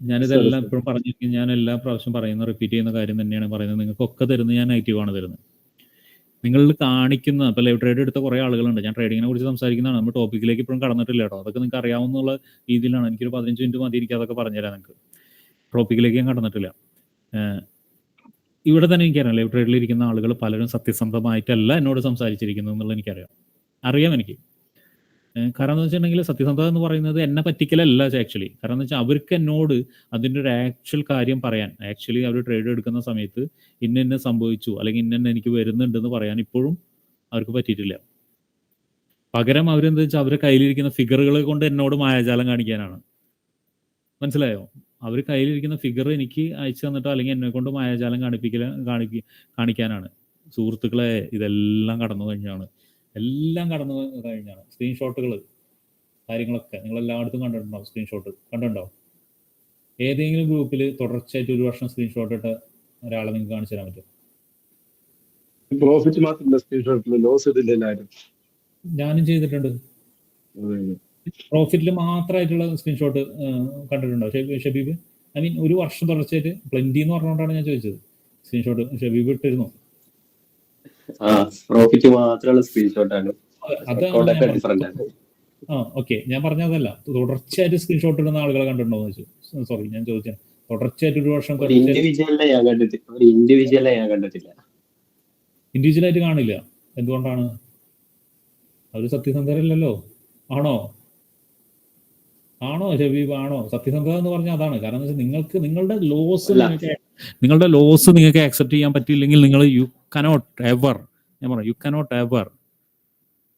ഞാനിതെല്ലാം ഇപ്പോഴും പറഞ്ഞിരിക്കും. ഞാൻ എല്ലാ പ്രാവശ്യം റിപ്പീറ്റ് ചെയ്യുന്ന കാര്യം തന്നെയാണ് പറയുന്നത്. നിങ്ങൾക്കൊക്കെ തരുന്നത് ഞാൻ നെഗറ്റീവാണ് തരുന്നത്. നിങ്ങളിൽ കാണിക്കുന്ന ഇപ്പോൾ ലൈവ് ട്രേഡ് എടുത്ത കുറേ ആളുകളുണ്ട്. ഞാൻ ട്രേഡിങ്ങിനെ കുറിച്ച് സംസാരിക്കുന്നതാണ്. നമ്മൾ ടോപ്പിക്കിലേക്ക് ഇപ്പോഴും കടന്നിട്ടില്ല കേട്ടോ. അതൊക്കെ നിങ്ങൾക്ക് അറിയാവുന്ന രീതിയിലാണ്. എനിക്കൊരു 15 മിനിറ്റ് മതി എനിക്ക് അതൊക്കെ പറഞ്ഞുതരാം. നിങ്ങൾക്ക് ടോപ്പിക്കിലേക്ക് ഞാൻ കടന്നിട്ടില്ല. ഇവിടെ തന്നെ എനിക്കറിയാം ലൈവ് ട്രേഡിൽ ഇരിക്കുന്ന ആളുകൾ പലരും സത്യസന്ധമായിട്ടല്ല എന്നോട് സംസാരിച്ചിരിക്കുന്നത് എന്നുള്ളത് അറിയാം എനിക്ക്. കാരണം എന്ന് വെച്ചിട്ടുണ്ടെങ്കിൽ സത്യസന്ധത എന്ന് പറയുന്നത് എന്നെ പറ്റിക്കലല്ല ആക്ച്വലി. കാരണം എന്ന് വെച്ചാൽ അവർക്ക് എന്നോട് അതിൻ്റെ ഒരു ആക്ച്വൽ കാര്യം പറയാൻ, ആക്ച്വലി അവർ ട്രേഡ് എടുക്കുന്ന സമയത്ത് ഇന്ന സംഭവിച്ചു അല്ലെങ്കിൽ ഇന്ന എനിക്ക് വരുന്നുണ്ടെന്ന് പറയാൻ ഇപ്പോഴും അവർക്ക് പറ്റിയിട്ടില്ല. പകരം അവരെന്താ വെച്ചാൽ അവരുടെ കയ്യിലിരിക്കുന്ന ഫിഗറുകൾ കൊണ്ട് എന്നോട് മായാജാലം കാണിക്കാനാണ്. മനസ്സിലായോ? അവർ കയ്യിലിരിക്കുന്ന ഫിഗർ എനിക്ക് അയച്ചു തന്നിട്ടോ അല്ലെങ്കിൽ എന്നെ കൊണ്ട് മായാജാലം കാണിക്കാനാണ്. സുഹൃത്തുക്കളെ, ഇതെല്ലാം കടന്നു കഴിഞ്ഞാണ്. സ്ക്രീൻഷോട്ടുകൾ കാര്യങ്ങളൊക്കെ നിങ്ങൾ എല്ലായിടത്തും കണ്ടിട്ടുണ്ടാവും. സ്ക്രീൻഷോട്ട് കണ്ടിട്ടുണ്ടോ? ഏതെങ്കിലും ഗ്രൂപ്പിൽ തുടർച്ചയായിട്ട് ഒരു വർഷം സ്ക്രീൻഷോട്ട് ഇട്ട ഒരാളെ നിങ്ങൾക്ക് കാണിച്ചു തരാൻ പറ്റും? പ്രോഫിറ്റ് മാത്രമല്ല സ്ക്രീൻഷോട്ടിൽ ലോസ് ഇതില്ലായിരുന്നു. ഞാനും ചെയ്തിട്ടുണ്ട്. പ്രോഫിറ്റിൽ മാത്രമായിട്ടുള്ള സ്ക്രീൻഷോട്ട് കണ്ടിട്ടുണ്ടോ ഷബീബ്? ഐ മീൻ ഒരു വർഷം തുടർച്ചയായിട്ട് പ്ലെന്റി എന്ന് പറഞ്ഞുകൊണ്ടാണ് ഞാൻ ചോദിച്ചത്. സ്ക്രീൻഷോട്ട് ഷബീബ് ഇട്ടിരുന്നു. പ്രോഫിറ്റ് മാത്രമുള്ള സ്ക്രീൻഷോട്ടാണ്. ഓക്കെ, ഞാൻ പറഞ്ഞതല്ല. തുടർച്ചയായിട്ട് സ്ക്രീൻഷോട്ട് ഇടുന്ന ആളുകളെ കണ്ടിട്ടുണ്ടോ എന്ന് ചോദിച്ചു. സോറി, ഞാൻ ചോദിച്ചത് തുടർച്ചയായിട്ട് ഒരു വർഷം ഇൻഡിവിജ്വലായിട്ട് കാണില്ല. എന്തുകൊണ്ടാണ്? അവർ സത്യസന്ധരല്ലല്ലോ. ആണോ ഷബീബ്? ആണോ? സത്യസന്ധത എന്ന് പറഞ്ഞാൽ അതാണ്. കാരണം എന്ന് വെച്ചാൽ നിങ്ങളുടെ ലോസ് നിങ്ങൾക്ക് ആക്സെപ്റ്റ് ചെയ്യാൻ പറ്റിയില്ലെങ്കിൽ നിങ്ങൾ യു കനോട്ട് എവർ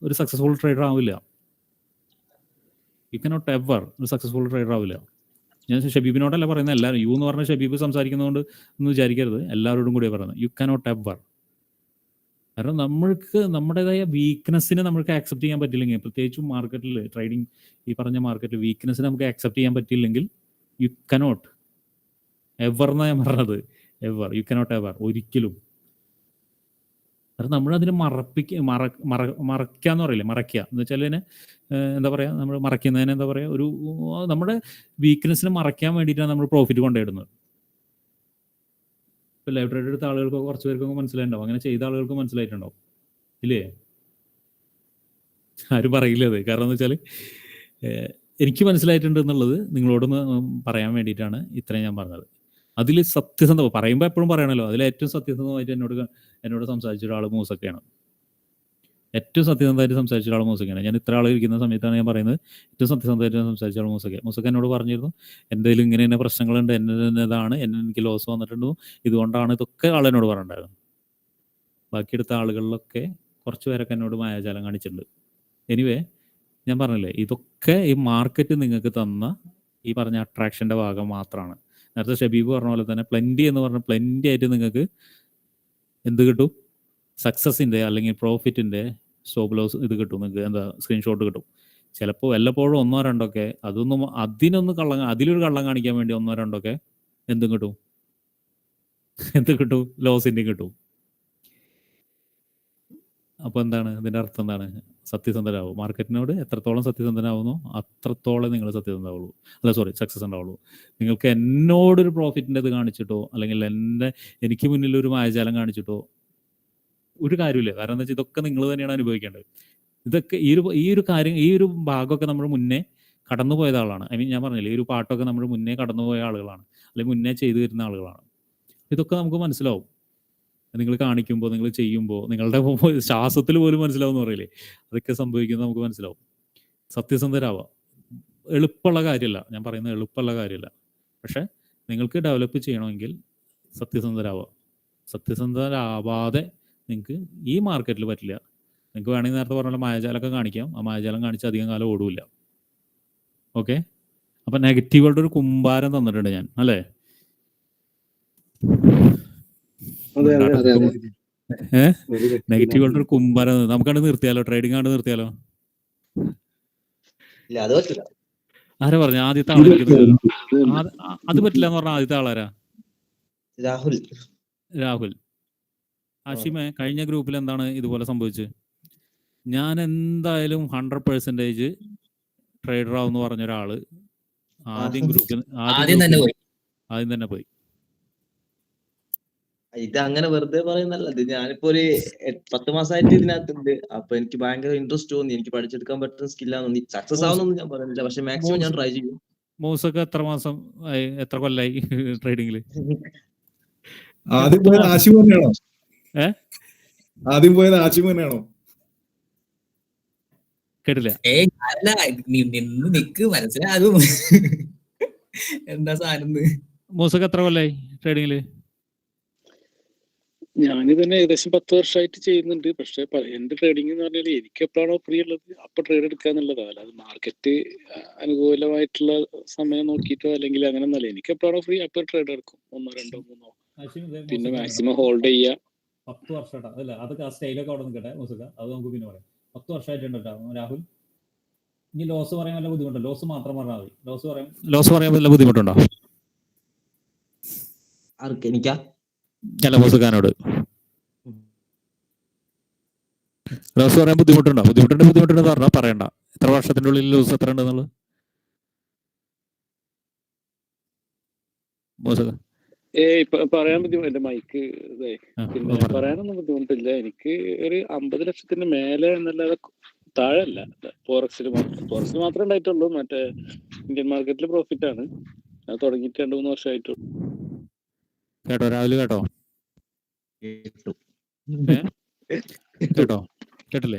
ഒരു സക്സസ്ഫുൾ ട്രേഡർ ആവില്ല. ഞാൻ ഷബീബിനോടല്ല പറയുന്നത്, എല്ലാവരും. യു എന്ന് പറഞ്ഞ ഷബീബ് സംസാരിക്കുന്നതുകൊണ്ട് ഒന്ന് വിചാരിക്കരുത്, എല്ലാവരോടും കൂടിയാണ് പറയുന്നത്. You cannot ever. കാരണം നമ്മൾക്ക് നമ്മുടേതായ വീക്ക്നെസ്സിനെ നമുക്ക് ആക്സെപ്റ്റ് ചെയ്യാൻ പറ്റില്ലെങ്കിൽ, പ്രത്യേകിച്ചും മാർക്കറ്റിൽ ട്രേഡിങ് ഈ പറഞ്ഞ മാർക്കറ്റിൽ വീക്ക്നെസ്സിനെ നമുക്ക് ആക്സെപ്റ്റ് ചെയ്യാൻ പറ്റില്ലെങ്കിൽ യു കനോട്ട് എവർ എന്നാണ് ഞാൻ പറഞ്ഞത്. യു കനോട്ട് എവർ, ഒരിക്കലും. കാരണം നമ്മളതിനെ മറയ്ക്കാന്ന് പറയില്ലേ, മറയ്ക്കുക എന്ന് വെച്ചാൽ ഇതിനെ എന്താ പറയുക, നമ്മൾ മറയ്ക്കുന്നതിന് എന്താ പറയുക, ഒരു നമ്മുടെ വീക്ക്നെസ്സിനെ മറയ്ക്കാൻ വേണ്ടിയിട്ടാണ് നമ്മൾ പ്രോഫിറ്റ് കൊണ്ടുപോയിടുന്നത്. ഇപ്പോൾ ലൈവ് ട്രേഡ് എടുത്ത ആളുകൾക്ക് കുറച്ച് പേർക്കൊക്കെ മനസ്സിലായിട്ടുണ്ടാവും, അങ്ങനെ ചെയ്ത ആളുകൾക്ക് മനസ്സിലായിട്ടുണ്ടാവും ഇല്ലേ? ആരും പറയില്ല അത്. കാരണം എന്ന് വെച്ചാൽ എനിക്ക് മനസ്സിലായിട്ടുണ്ട് എന്നുള്ളത് നിങ്ങളോടൊന്ന് പറയാൻ വേണ്ടിയിട്ടാണ് ഇത്രയും ഞാൻ പറഞ്ഞത്. അതിൽ സത്യസന്ധത പറയുമ്പോൾ എപ്പോഴും പറയണല്ലോ, അതിൽ ഏറ്റവും സത്യസന്ധമായിട്ട് എന്നോട് സംസാരിച്ച ഒരാൾ മൂസൊക്കെയാണ്. ഏറ്റവും സത്യസന്ധമായിട്ട് സംസാരിച്ച ഒരാൾ മൂസക്കാണ്. ഞാൻ ഇത്ര ആൾ ഇരിക്കുന്ന സമയത്താണ് ഞാൻ പറയുന്നത് ഏറ്റവും സത്യസന്ധമായിട്ട് സംസാരിച്ച ആൾ മൂസക്ക. മൂസക്ക എന്നോട് പറഞ്ഞിരുന്നു എന്തെങ്കിലും ഇങ്ങനെ തന്നെ പ്രശ്നങ്ങളുണ്ട്, എന്നതാണ് എനിക്ക് ലോസ് വന്നിട്ടുണ്ടോ, ഇതുകൊണ്ടാണ്, ഇതൊക്കെ ആളെന്നോട് പറഞ്ഞിട്ടുണ്ടായിരുന്നു. ബാക്കിയെടുത്ത ആളുകളിലൊക്കെ കുറച്ച് പേരൊക്കെ എന്നോട് മായാജാലം കാണിച്ചിട്ടുണ്ട്. എനിവേ ഞാൻ പറഞ്ഞില്ലേ, ഇതൊക്കെ ഈ മാർക്കറ്റ് നിങ്ങൾക്ക് തന്ന ഈ പറഞ്ഞ അട്രാക്ഷൻ്റെ ഭാഗം മാത്രമാണ്. നേരത്തെ ഷബീബ് പറഞ്ഞ പോലെ തന്നെ പ്ലെൻറ്റി എന്ന് പറഞ്ഞാൽ പ്ലെൻറ്റി ആയിട്ട് നിങ്ങൾക്ക് എന്ത് കിട്ടും, സക്സസിൻ്റെ അല്ലെങ്കിൽ പ്രോഫിറ്റിൻ്റെ സ്റ്റോപ്പ് ലോസ് ഇത് കിട്ടും, നിങ്ങൾക്ക് എന്താ സ്ക്രീൻഷോട്ട് കിട്ടും. ചിലപ്പോൾ വല്ലപ്പോഴും ഒന്നോ രണ്ടൊക്കെ അതിലൊരു കള്ളം കാണിക്കാൻ വേണ്ടി ഒന്നോ രണ്ടൊക്കെ എന്തും കിട്ടും, എന്ത് കിട്ടും, ലോസിൻ്റെ കിട്ടും. അപ്പോൾ എന്താണ് ഇതിൻ്റെ അർത്ഥം? എന്താണ്? സത്യസന്ധരാകും. മാർക്കറ്റിനോട് എത്രത്തോളം സത്യസന്ധനാവുന്നോ അത്രത്തോളം നിങ്ങൾ സത്യസന്ധമാവുള്ളൂ, സക്സസ് ഉണ്ടാവുള്ളൂ. നിങ്ങൾക്ക് എന്നോടൊരു പ്രോഫിറ്റിൻ്റെ ഇത് കാണിച്ചിട്ടോ അല്ലെങ്കിൽ എനിക്ക് മുന്നിൽ ഒരു മായജാലം കാണിച്ചിട്ടോ ഒരു കാര്യമില്ല. കാരണം എന്താ വെച്ചാൽ ഇതൊക്കെ നിങ്ങൾ തന്നെയാണ് അനുഭവിക്കേണ്ടത്. ഇതൊക്കെ ഈ ഒരു കാര്യം, ഈ ഒരു ഭാഗമൊക്കെ നമ്മൾ മുന്നേ കടന്നു പോയത് ആളാണ്. ഞാൻ പറഞ്ഞില്ലേ, ഈ ഒരു പാട്ടൊക്കെ നമ്മൾ മുന്നേ കടന്നുപോയ ആളുകളാണ്, അല്ലെങ്കിൽ മുന്നേ ചെയ്തു വരുന്ന ആളുകളാണ്. ഇതൊക്കെ നമുക്ക് മനസ്സിലാവും. നിങ്ങൾ കാണിക്കുമ്പോൾ, നിങ്ങൾ ചെയ്യുമ്പോൾ, നിങ്ങളുടെ ശ്വാസത്തിൽ പോലും മനസ്സിലാവും എന്ന് പറയില്ലേ, അതൊക്കെ സംഭവിക്കുന്നത് നമുക്ക് മനസ്സിലാവും. സത്യസന്ധരാവുക എളുപ്പമുള്ള കാര്യമല്ല, ഞാൻ പറയുന്നത് എളുപ്പമുള്ള കാര്യമല്ല. പക്ഷെ നിങ്ങൾക്ക് ഡെവലപ്പ് ചെയ്യണമെങ്കിൽ സത്യസന്ധരാവുക. സത്യസന്ധരാവാതെ നിങ്ങൾക്ക് ഈ മാർക്കറ്റിൽ പറ്റില്ല. നിങ്ങൾക്ക് വേണമെങ്കിൽ നേരത്തെ പറഞ്ഞ മായാജാലമൊക്കെ കാണിക്കാം, ആ മായാജാലം കാണിച്ച് അധികം കാലം ഓടില്ല. ഓക്കെ, അപ്പം നെഗറ്റീവുകളുടെ ഒരു കുമ്പാരം തന്നിട്ടുണ്ട് ഞാൻ, അല്ലേ? നെഗറ്റീവുകളുടെ ഒരു കുമ്പാരം നമുക്കണ്ട് നിർത്തിയാലോ? ട്രേഡിംഗ് ആണ്ട് നിർത്തിയാലോ? ആരാ പറഞ്ഞ ആദ്യത്തെ ആളെ അത് പറ്റില്ല എന്ന് പറഞ്ഞ ആദ്യത്തെ ആളാരാ? രാഹുൽ. ആഷിമെ, കഴിഞ്ഞ ഗ്രൂപ്പിൽ എന്താണ് ഇതുപോലെ സംഭവിച്ചത്? ഞാൻ എന്തായാലും 100% ട്രേഡർ ആവുമെന്ന് പറഞ്ഞ ഒരാള് ആദ്യം തന്നെ പോയി. ഇത് അങ്ങനെ വെറുതെ പറയുന്നല്ല, ഇത് ഞാനിപ്പോ ഒരു 10 മാസമായിട്ട് ഇതിനകത്തുണ്ട്. അപ്പൊ എനിക്ക് ഭയങ്കര ഇൻട്രസ്റ്റ് തോന്നി, എനിക്ക് പഠിച്ചെടുക്കാൻ പറ്റുന്ന സ്കില്ലാന്ന്. സക്സസ് ആവുന്നൊന്നും ഞാൻ പറയുന്നില്ല, പക്ഷെ മാക്സിമം ഞാൻ ട്രൈ ചെയ്യും. മൂസൊക്കെ എത്ര കൊല്ലായി ട്രേഡിംഗില്? ആദ്യം പോയത് ആശിം തന്നെയാണോ? കേട്ടില്ല. മനസ്സിലാകും എന്താ സാധനം. മൂസൊക്കെ എത്ര കൊല്ലായി ട്രേഡിംഗില്? ഞാന് തന്നെ ഏകദേശം 10 വർഷമായിട്ട് ചെയ്യുന്നുണ്ട്. പക്ഷെ എന്റെ ട്രേഡിംഗ് എന്ന് പറഞ്ഞാൽ എനിക്ക് എപ്പോഴാണോ ഫ്രീ ഉള്ളത് അപ്പൊ ട്രേഡ് എടുക്കുക എന്നുള്ളതാണ്. അല്ലാതെ മാർക്കറ്റ് അനുകൂലമായിട്ടുള്ള സമയം നോക്കിയിട്ടോ അല്ലെങ്കിൽ അങ്ങനെ ഒന്നല്ല. എനിക്ക് എപ്പോഴാണോ ഫ്രീ അപ്പൊ ട്രേഡ് എടുക്കും, 1, 2, 3. പിന്നെ മാക്സിമം ഹോൾഡ് ചെയ്യുക. 10 വർഷം അല്ല, അതൊക്കെ ആ സ്റ്റൈലൊക്കെ അവിടെ നിൽക്കട്ടെ മൂസക്ക, അത് നമുക്ക് പിന്നെ പറയാം. 10 വർഷമായിട്ടുണ്ടോ രാഹുൽ? ഇനി ലോസ് പറയാൻ വല്ല ബുദ്ധിമുട്ടോ? ലോസ് മാത്രം പറഞ്ഞാൽ മതി. ലോസ് പറയാൻ വല്ല ബുദ്ധിമുട്ടുണ്ടോ? എനിക്കാ അല്ല, മൂസക്കാനോട് ലോസ് പറയാൻ ബുദ്ധിമുട്ടുണ്ടോ? ബുദ്ധിമുട്ടുണ്ടെന്ന് പറഞ്ഞാൽ പറയണ്ട. എത്ര വർഷത്തിന്റെ ഉള്ളിൽ ലോസ് എത്ര ഉണ്ടെന്നുള്ളത് മൂസക്ക? ഇപ്പൊ പറയാൻ ബുദ്ധിമുട്ട്, എന്റെ മൈക്ക് ഇതായി. പിന്നെ പറയാനൊന്നും ബുദ്ധിമുട്ടില്ല. എനിക്ക് ഒരു 50 ലക്ഷത്തിന്റെ മേലെ എന്നല്ലാതെ താഴെ അല്ല. ഫോറക്സിൽ മാത്രമേ ഉണ്ടായിട്ടുള്ളൂ. മറ്റേ ഇന്ത്യൻ മാർക്കറ്റിൽ പ്രോഫിറ്റ് ആണ്. അത് തുടങ്ങിയിട്ട് 2-3 വർഷമായിട്ടുള്ളൂ. കേട്ടോ രാവിലെ? കേട്ടില്ലേ?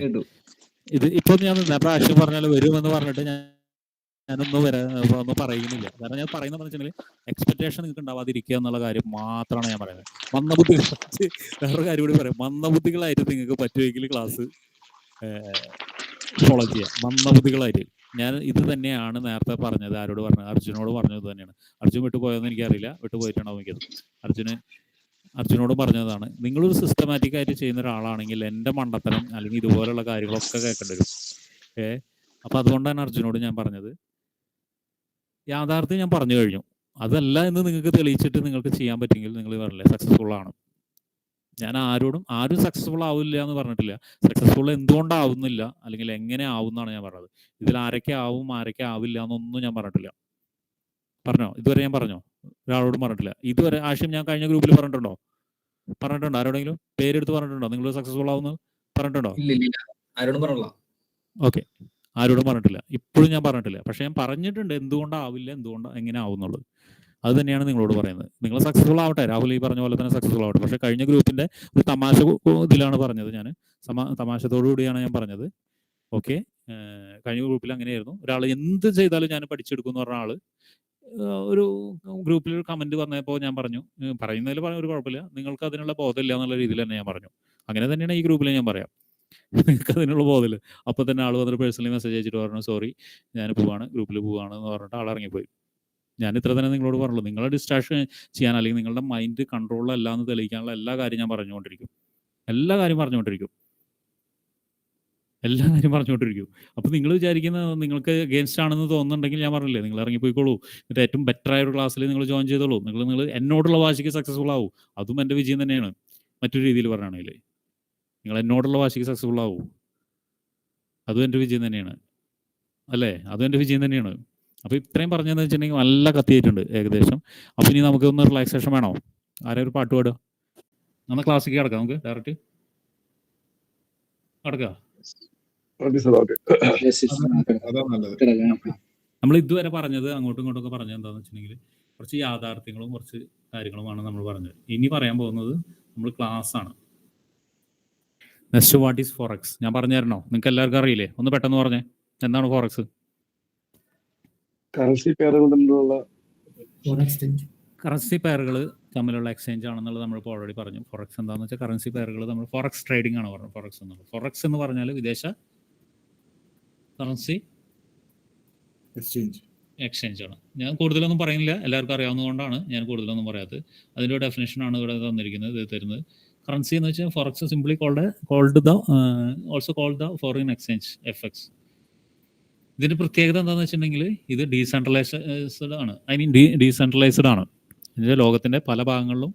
ഇത് ഇപ്പൊ ഞാൻ പ്രാവശ്യം പറഞ്ഞാൽ വരുമെന്ന് പറഞ്ഞിട്ട് ഞാനൊന്നും പറയുന്നില്ല. കാരണം ഞാൻ പറയുന്നത് വെച്ചാൽ എക്സ്പെക്ടേഷൻ നിങ്ങൾക്ക് ഉണ്ടാവാതിരിക്കുക എന്നുള്ള കാര്യം മാത്രമാണ് ഞാൻ പറയുന്നത്. വേറൊരു കാര്യം കൂടി പറയാം. മന്ദബുദ്ധികളായിട്ട് നിങ്ങൾക്ക് പറ്റുമെങ്കിൽ ക്ലാസ് ഫോളോ ചെയ്യാം. മന്ദബുദ്ധികളായിട്ട് ഞാൻ ഇത് തന്നെയാണ് നേരത്തെ പറഞ്ഞത്. ആരോട് പറഞ്ഞത്? അർജുനോട് പറഞ്ഞത് തന്നെയാണ്. അർജുൻ വിട്ടുപോയെന്ന് എനിക്കറിയില്ല, വിട്ടുപോയിട്ടുണ്ടാവും എനിക്കത്. അർജുനോട് പറഞ്ഞതാണ്, നിങ്ങളൊരു സിസ്റ്റമാറ്റിക് ആയിട്ട് ചെയ്യുന്ന ഒരാളാണെങ്കിൽ എൻ്റെ മണ്ടത്തരം അല്ലെങ്കിൽ ഇതുപോലുള്ള കാര്യങ്ങളൊക്കെ കേൾക്കേണ്ടി വരും. അപ്പം അതുകൊണ്ടാണ് അർജുനോട് ഞാൻ പറഞ്ഞത്. യാഥാർത്ഥ്യം ഞാൻ പറഞ്ഞു കഴിഞ്ഞു. അതല്ല എന്ന് നിങ്ങൾക്ക് തെളിയിച്ചിട്ട് നിങ്ങൾക്ക് ചെയ്യാൻ പറ്റുമെങ്കിൽ നിങ്ങൾ പറഞ്ഞില്ലേ സക്സസ്ഫുൾ ആണ്. ഞാൻ ആരും സക്സസ്ഫുൾ ആവില്ല എന്ന് പറഞ്ഞിട്ടില്ല. സക്സസ്ഫുൾ എന്തുകൊണ്ടാവുന്നില്ല അല്ലെങ്കിൽ എങ്ങനെ ആവുമെന്നാണ് ഞാൻ പറഞ്ഞത്. ഇതിൽ ആരൊക്കെ ആവും ആരൊക്കെ ആവില്ല എന്നൊന്നും ഞാൻ പറഞ്ഞിട്ടില്ല. പറഞ്ഞോ? ഇതുവരെ ഞാൻ പറഞ്ഞോ? ഒരാളോടും പറഞ്ഞിട്ടില്ല ഇതുവരെ. ആഷിം, ഞാൻ കഴിഞ്ഞ ഗ്രൂപ്പിൽ പറഞ്ഞിട്ടുണ്ടോ? ആരോടെങ്കിലും പേരെടുത്ത് പറഞ്ഞിട്ടുണ്ടോ നിങ്ങൾ സക്സസ്ഫുൾ ആവുന്നത്? പറഞ്ഞിട്ടുണ്ടോ? ഓക്കെ, ആരോടും പറഞ്ഞിട്ടില്ല. ഇപ്പോഴും ഞാൻ പറഞ്ഞിട്ടില്ല. പക്ഷെ ഞാൻ പറഞ്ഞിട്ടുണ്ട് എന്തുകൊണ്ടാവില്ല, എങ്ങനെ ആവും എന്നുള്ളത്. അത് തന്നെയാണ് നിങ്ങളോട് പറയുന്നത്. നിങ്ങൾ സക്സസ്ഫുൾ ആവട്ടെ, രാഹുൽ ഈ പറഞ്ഞ പോലെ തന്നെ സക്സസ്ഫുൾ ആവട്ടെ. പക്ഷേ കഴിഞ്ഞ ഗ്രൂപ്പിൻ്റെ ഒരു തമാശ ഇതിലാണ് പറഞ്ഞത്, ഞാൻ തമാശത്തോടു കൂടിയാണ് ഞാൻ പറഞ്ഞത്. ഓക്കെ, കഴിഞ്ഞ ഗ്രൂപ്പിൽ അങ്ങനെയായിരുന്നു. ഒരാൾ എന്ത് ചെയ്താലും ഞാൻ പഠിച്ചെടുക്കും എന്ന് പറഞ്ഞ ആൾ ഒരു ഗ്രൂപ്പിൽ ഒരു കമൻറ്റ് പറഞ്ഞപ്പോൾ ഞാൻ പറഞ്ഞു, പറയുന്നതിൽ ഒരു കുഴപ്പമില്ല, നിങ്ങൾക്ക് അതിനുള്ള ബോധമില്ല എന്നുള്ള രീതിയിൽ തന്നെ ഞാൻ പറഞ്ഞു. അങ്ങനെ തന്നെയാണ് ഈ ഗ്രൂപ്പിൽ ഞാൻ പറയാം, നിങ്ങൾക്ക് അതിനുള്ള ബോധമില്ല. അപ്പോൾ തന്നെ ആൾ വന്നിട്ട് പേഴ്സണലി മെസ്സേജ് അയച്ചിട്ട് പറഞ്ഞു, സോറി ഞാൻ പോവാണ്, ഗ്രൂപ്പിൽ പോവാണ് എന്ന് പറഞ്ഞിട്ട് ആൾ ഇറങ്ങിപ്പോയി. ഞാൻ ഇത്ര തന്നെ നിങ്ങളോട് പറഞ്ഞുള്ളൂ. നിങ്ങളെ ഡിസ്ട്രാക്ഷൻ ചെയ്യാൻ അല്ലെങ്കിൽ നിങ്ങളുടെ മൈൻഡ് കൺട്രോളിലല്ല എന്ന് തെളിയിക്കാനുള്ള എല്ലാ കാര്യം ഞാൻ പറഞ്ഞുകൊണ്ടിരിക്കും, എല്ലാ കാര്യം പറഞ്ഞുകൊണ്ടിരിക്കും. അപ്പോൾ നിങ്ങൾ വിചാരിക്കുന്ന നിങ്ങൾക്ക് അഗേൻസ്റ്റ് ആണെന്ന് തോന്നുന്നുണ്ടെങ്കിൽ ഞാൻ പറഞ്ഞില്ലേ, നിങ്ങൾ ഇറങ്ങിപ്പോയിക്കോളൂ. എന്നിട്ട് ഏറ്റവും ബെറ്റർ ആയ ഒരു ക്ലാസ്സിൽ നിങ്ങൾ ജോയിൻ ചെയ്തോളൂ. നിങ്ങൾ എന്നോടുള്ള വാശിക്ക് സക്സസ്ഫുൾ ആവും. അതും എൻ്റെ വിജയം തന്നെയാണ്. മറ്റൊരു രീതിയിൽ പറയുകയാണെങ്കിൽ നിങ്ങൾ എന്നോടുള്ള വാശിക്ക് സക്സസ്ഫുൾ ആവും, അതും എൻ്റെ വിജയം തന്നെയാണ്, അല്ലേ? അതും എൻ്റെ വിജയം തന്നെയാണ്. അപ്പോൾ ഇത്രയും പറഞ്ഞതെന്ന് വെച്ചിട്ടുണ്ടെങ്കിൽ നല്ല കത്തിയായിട്ടുണ്ട് ഏകദേശം. അപ്പോൾ ഇനി നമുക്ക് ഒന്ന് റിലാക്സേഷൻ വേണോ? ആരെ ഒരു പാട്ട് പാടുക? നമ്മൾ ക്ലാസ്സിലേക്ക് കിടക്കാം, നമുക്ക് ഡയറക്റ്റ് കിടക്കാം. നമ്മൾ ഇതുവരെ പറഞ്ഞത് അങ്ങോട്ടും ഇങ്ങോട്ടൊക്കെ പറഞ്ഞത് എന്താണെന്ന് വെച്ചിട്ടുണ്ടെങ്കിൽ കുറച്ച് യാഥാർത്ഥ്യങ്ങളും കുറച്ച് കാര്യങ്ങളുമാണ് നമ്മൾ പറഞ്ഞത്. ഇനി പറയാൻ പോകുന്നത് നമ്മൾ ക്ലാസ് ആണ്. Next, what is forex? ഞാൻ പറഞ്ഞു തരണോ? നിങ്ങൾക്ക് എല്ലാവർക്കും അറിയില്ലേ? ഒന്ന് പെട്ടെന്ന് പറഞ്ഞേ, എന്താണ് ഫോറക്സ്? കറൻസി പെയറുകളുള്ള കറൻസി പെയറുകൾ തമ്മിലുള്ള എക്സ്ചേഞ്ച് ആണെന്നുള്ളത് നമ്മളിപ്പോൾ ഓൾറെഡി പറഞ്ഞു. ഫോറക്സ് എന്താണെന്ന് വെച്ചാൽ കറൻസി പെയറുകൾ നമ്മൾ ഫോറക്സ് ട്രേഡിംഗ് ആണ് പറഞ്ഞത്. ഫോറക്സ് എന്നുള്ളത്, ഫോറക്സ് എന്ന് പറഞ്ഞാൽ വിദേശ കറൻസി എക്സ്ചേഞ്ച് ആണ്. ഞാൻ കൂടുതലൊന്നും പറയുന്നില്ല, എല്ലാവർക്കും അറിയാവുന്നതുകൊണ്ടാണ് ഞാൻ കൂടുതലൊന്നും പറയാത്തത്. അതിൻ്റെ ഡെഫിനേഷനാണ് ഇവിടെ തന്നിരിക്കുന്നത്, ഇത് തരുന്നത്. കറൻസി എന്ന് വെച്ചാൽ forex simply also called the foreign exchange, FX. ഇതിൻ്റെ പ്രത്യേകത എന്താണെന്ന് വെച്ചിട്ടുണ്ടെങ്കിൽ ഇത് ഡീസെൻട്രലൈസ്ഡ് ആണ്. ഡീസെൻട്രലൈസ്ഡ് ആണ്. ഇതിൻ്റെ ലോകത്തിൻ്റെ പല ഭാഗങ്ങളിലും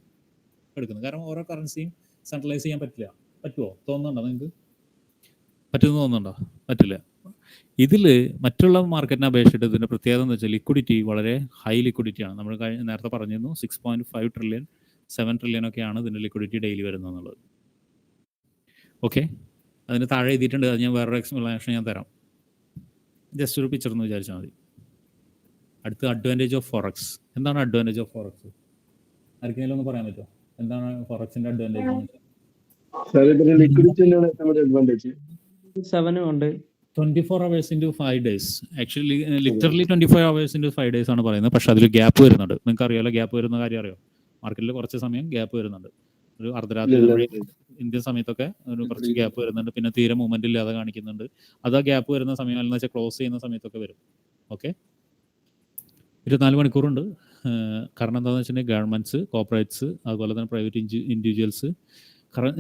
എടുക്കുന്നത്. കാരണം ഓരോ കറൻസിയും സെൻട്രലൈസ് ചെയ്യാൻ പറ്റില്ല. പറ്റുമോ? തോന്നുന്നുണ്ടോ നിങ്ങൾക്ക്? പറ്റുമെന്ന് തോന്നുന്നുണ്ടോ? പറ്റില്ല. ഇതിൽ മറ്റുള്ള മാർക്കറ്റിനെ അപേക്ഷിച്ചിട്ട് ഇതിൻ്റെ പ്രത്യേകത എന്ന് വെച്ചാൽ ലിക്വിഡിറ്റി വളരെ ഹൈ ലിക്വിഡിറ്റിയാണ്. നമ്മൾ നേരത്തെ പറഞ്ഞിരുന്നു 6.5 ട്രില്യൺ 7 ട്രില്യൺ ഒക്കെയാണ് ഇതിൻ്റെ ലിക്വിഡിറ്റി ഡെയിലി വരുന്നത് എന്നുള്ളത്. ഓക്കെ, അതിന് താഴെ എഴുതിയിട്ടുണ്ട്. അത് ഞാൻ വേറൊരു എക്സ്പ്ലനേഷൻ ഞാൻ തരാം. ജസ്റ്റ് ഒരു പിക്ചർ എന്ന് വിചാരിച്ചാൽ മതി. അടുത്ത, അഡ്വാൻറ്റേജ് ഓഫ് ഫോറക്സ്. എന്താണ് അഡ്വാൻറ്റേജ് ഓഫ് ഫോറക്സ്? ആർക്കെങ്കിലും ഒന്ന് പറയാൻ പറ്റുമോ? എന്താണ് ഫോറക്സിൻ്റെ advantage? 24 hours into 5 days. Actually literally 24 hours into 5 days ആണ് പറയുന്നത്. പക്ഷെ അതിൽ ഗ്യാപ്പ് വരുന്നുണ്ട്. നിങ്ങൾക്ക് അറിയാലോ ഗ്യാപ്പ് വരുന്ന കാര്യം അറിയോ? മാർക്കറ്റിൽ കുറച്ച് സമയം ഗ്യാപ്പ് വരുന്നുണ്ട്. ഒരു അർദ്ധരാത്രി ഇന്ത്യൻ സമയത്തൊക്കെ ഒരു കുറച്ച് ഗ്യാപ്പ് വരുന്നുണ്ട്. പിന്നെ തീരെ മൂവ്മെന്റ് ഇല്ലാതെ കാണിക്കുന്നുണ്ട്. അത് ആ ഗ്യാപ്പ് വരുന്ന സമയം എന്ന് വെച്ചാൽ ക്ലോസ് ചെയ്യുന്ന സമയത്തൊക്കെ വരും. ഓക്കെ, 24 മണിക്കൂറുണ്ട്. കാരണം എന്താണെന്ന് വെച്ചിട്ടുണ്ടെങ്കിൽ ഗവൺമെന്റ്സ്, കോർപ്പറേറ്റ്സ്, അതുപോലെ തന്നെ പ്രൈവറ്റ് ഇൻഡിവിജ്വൽസ്,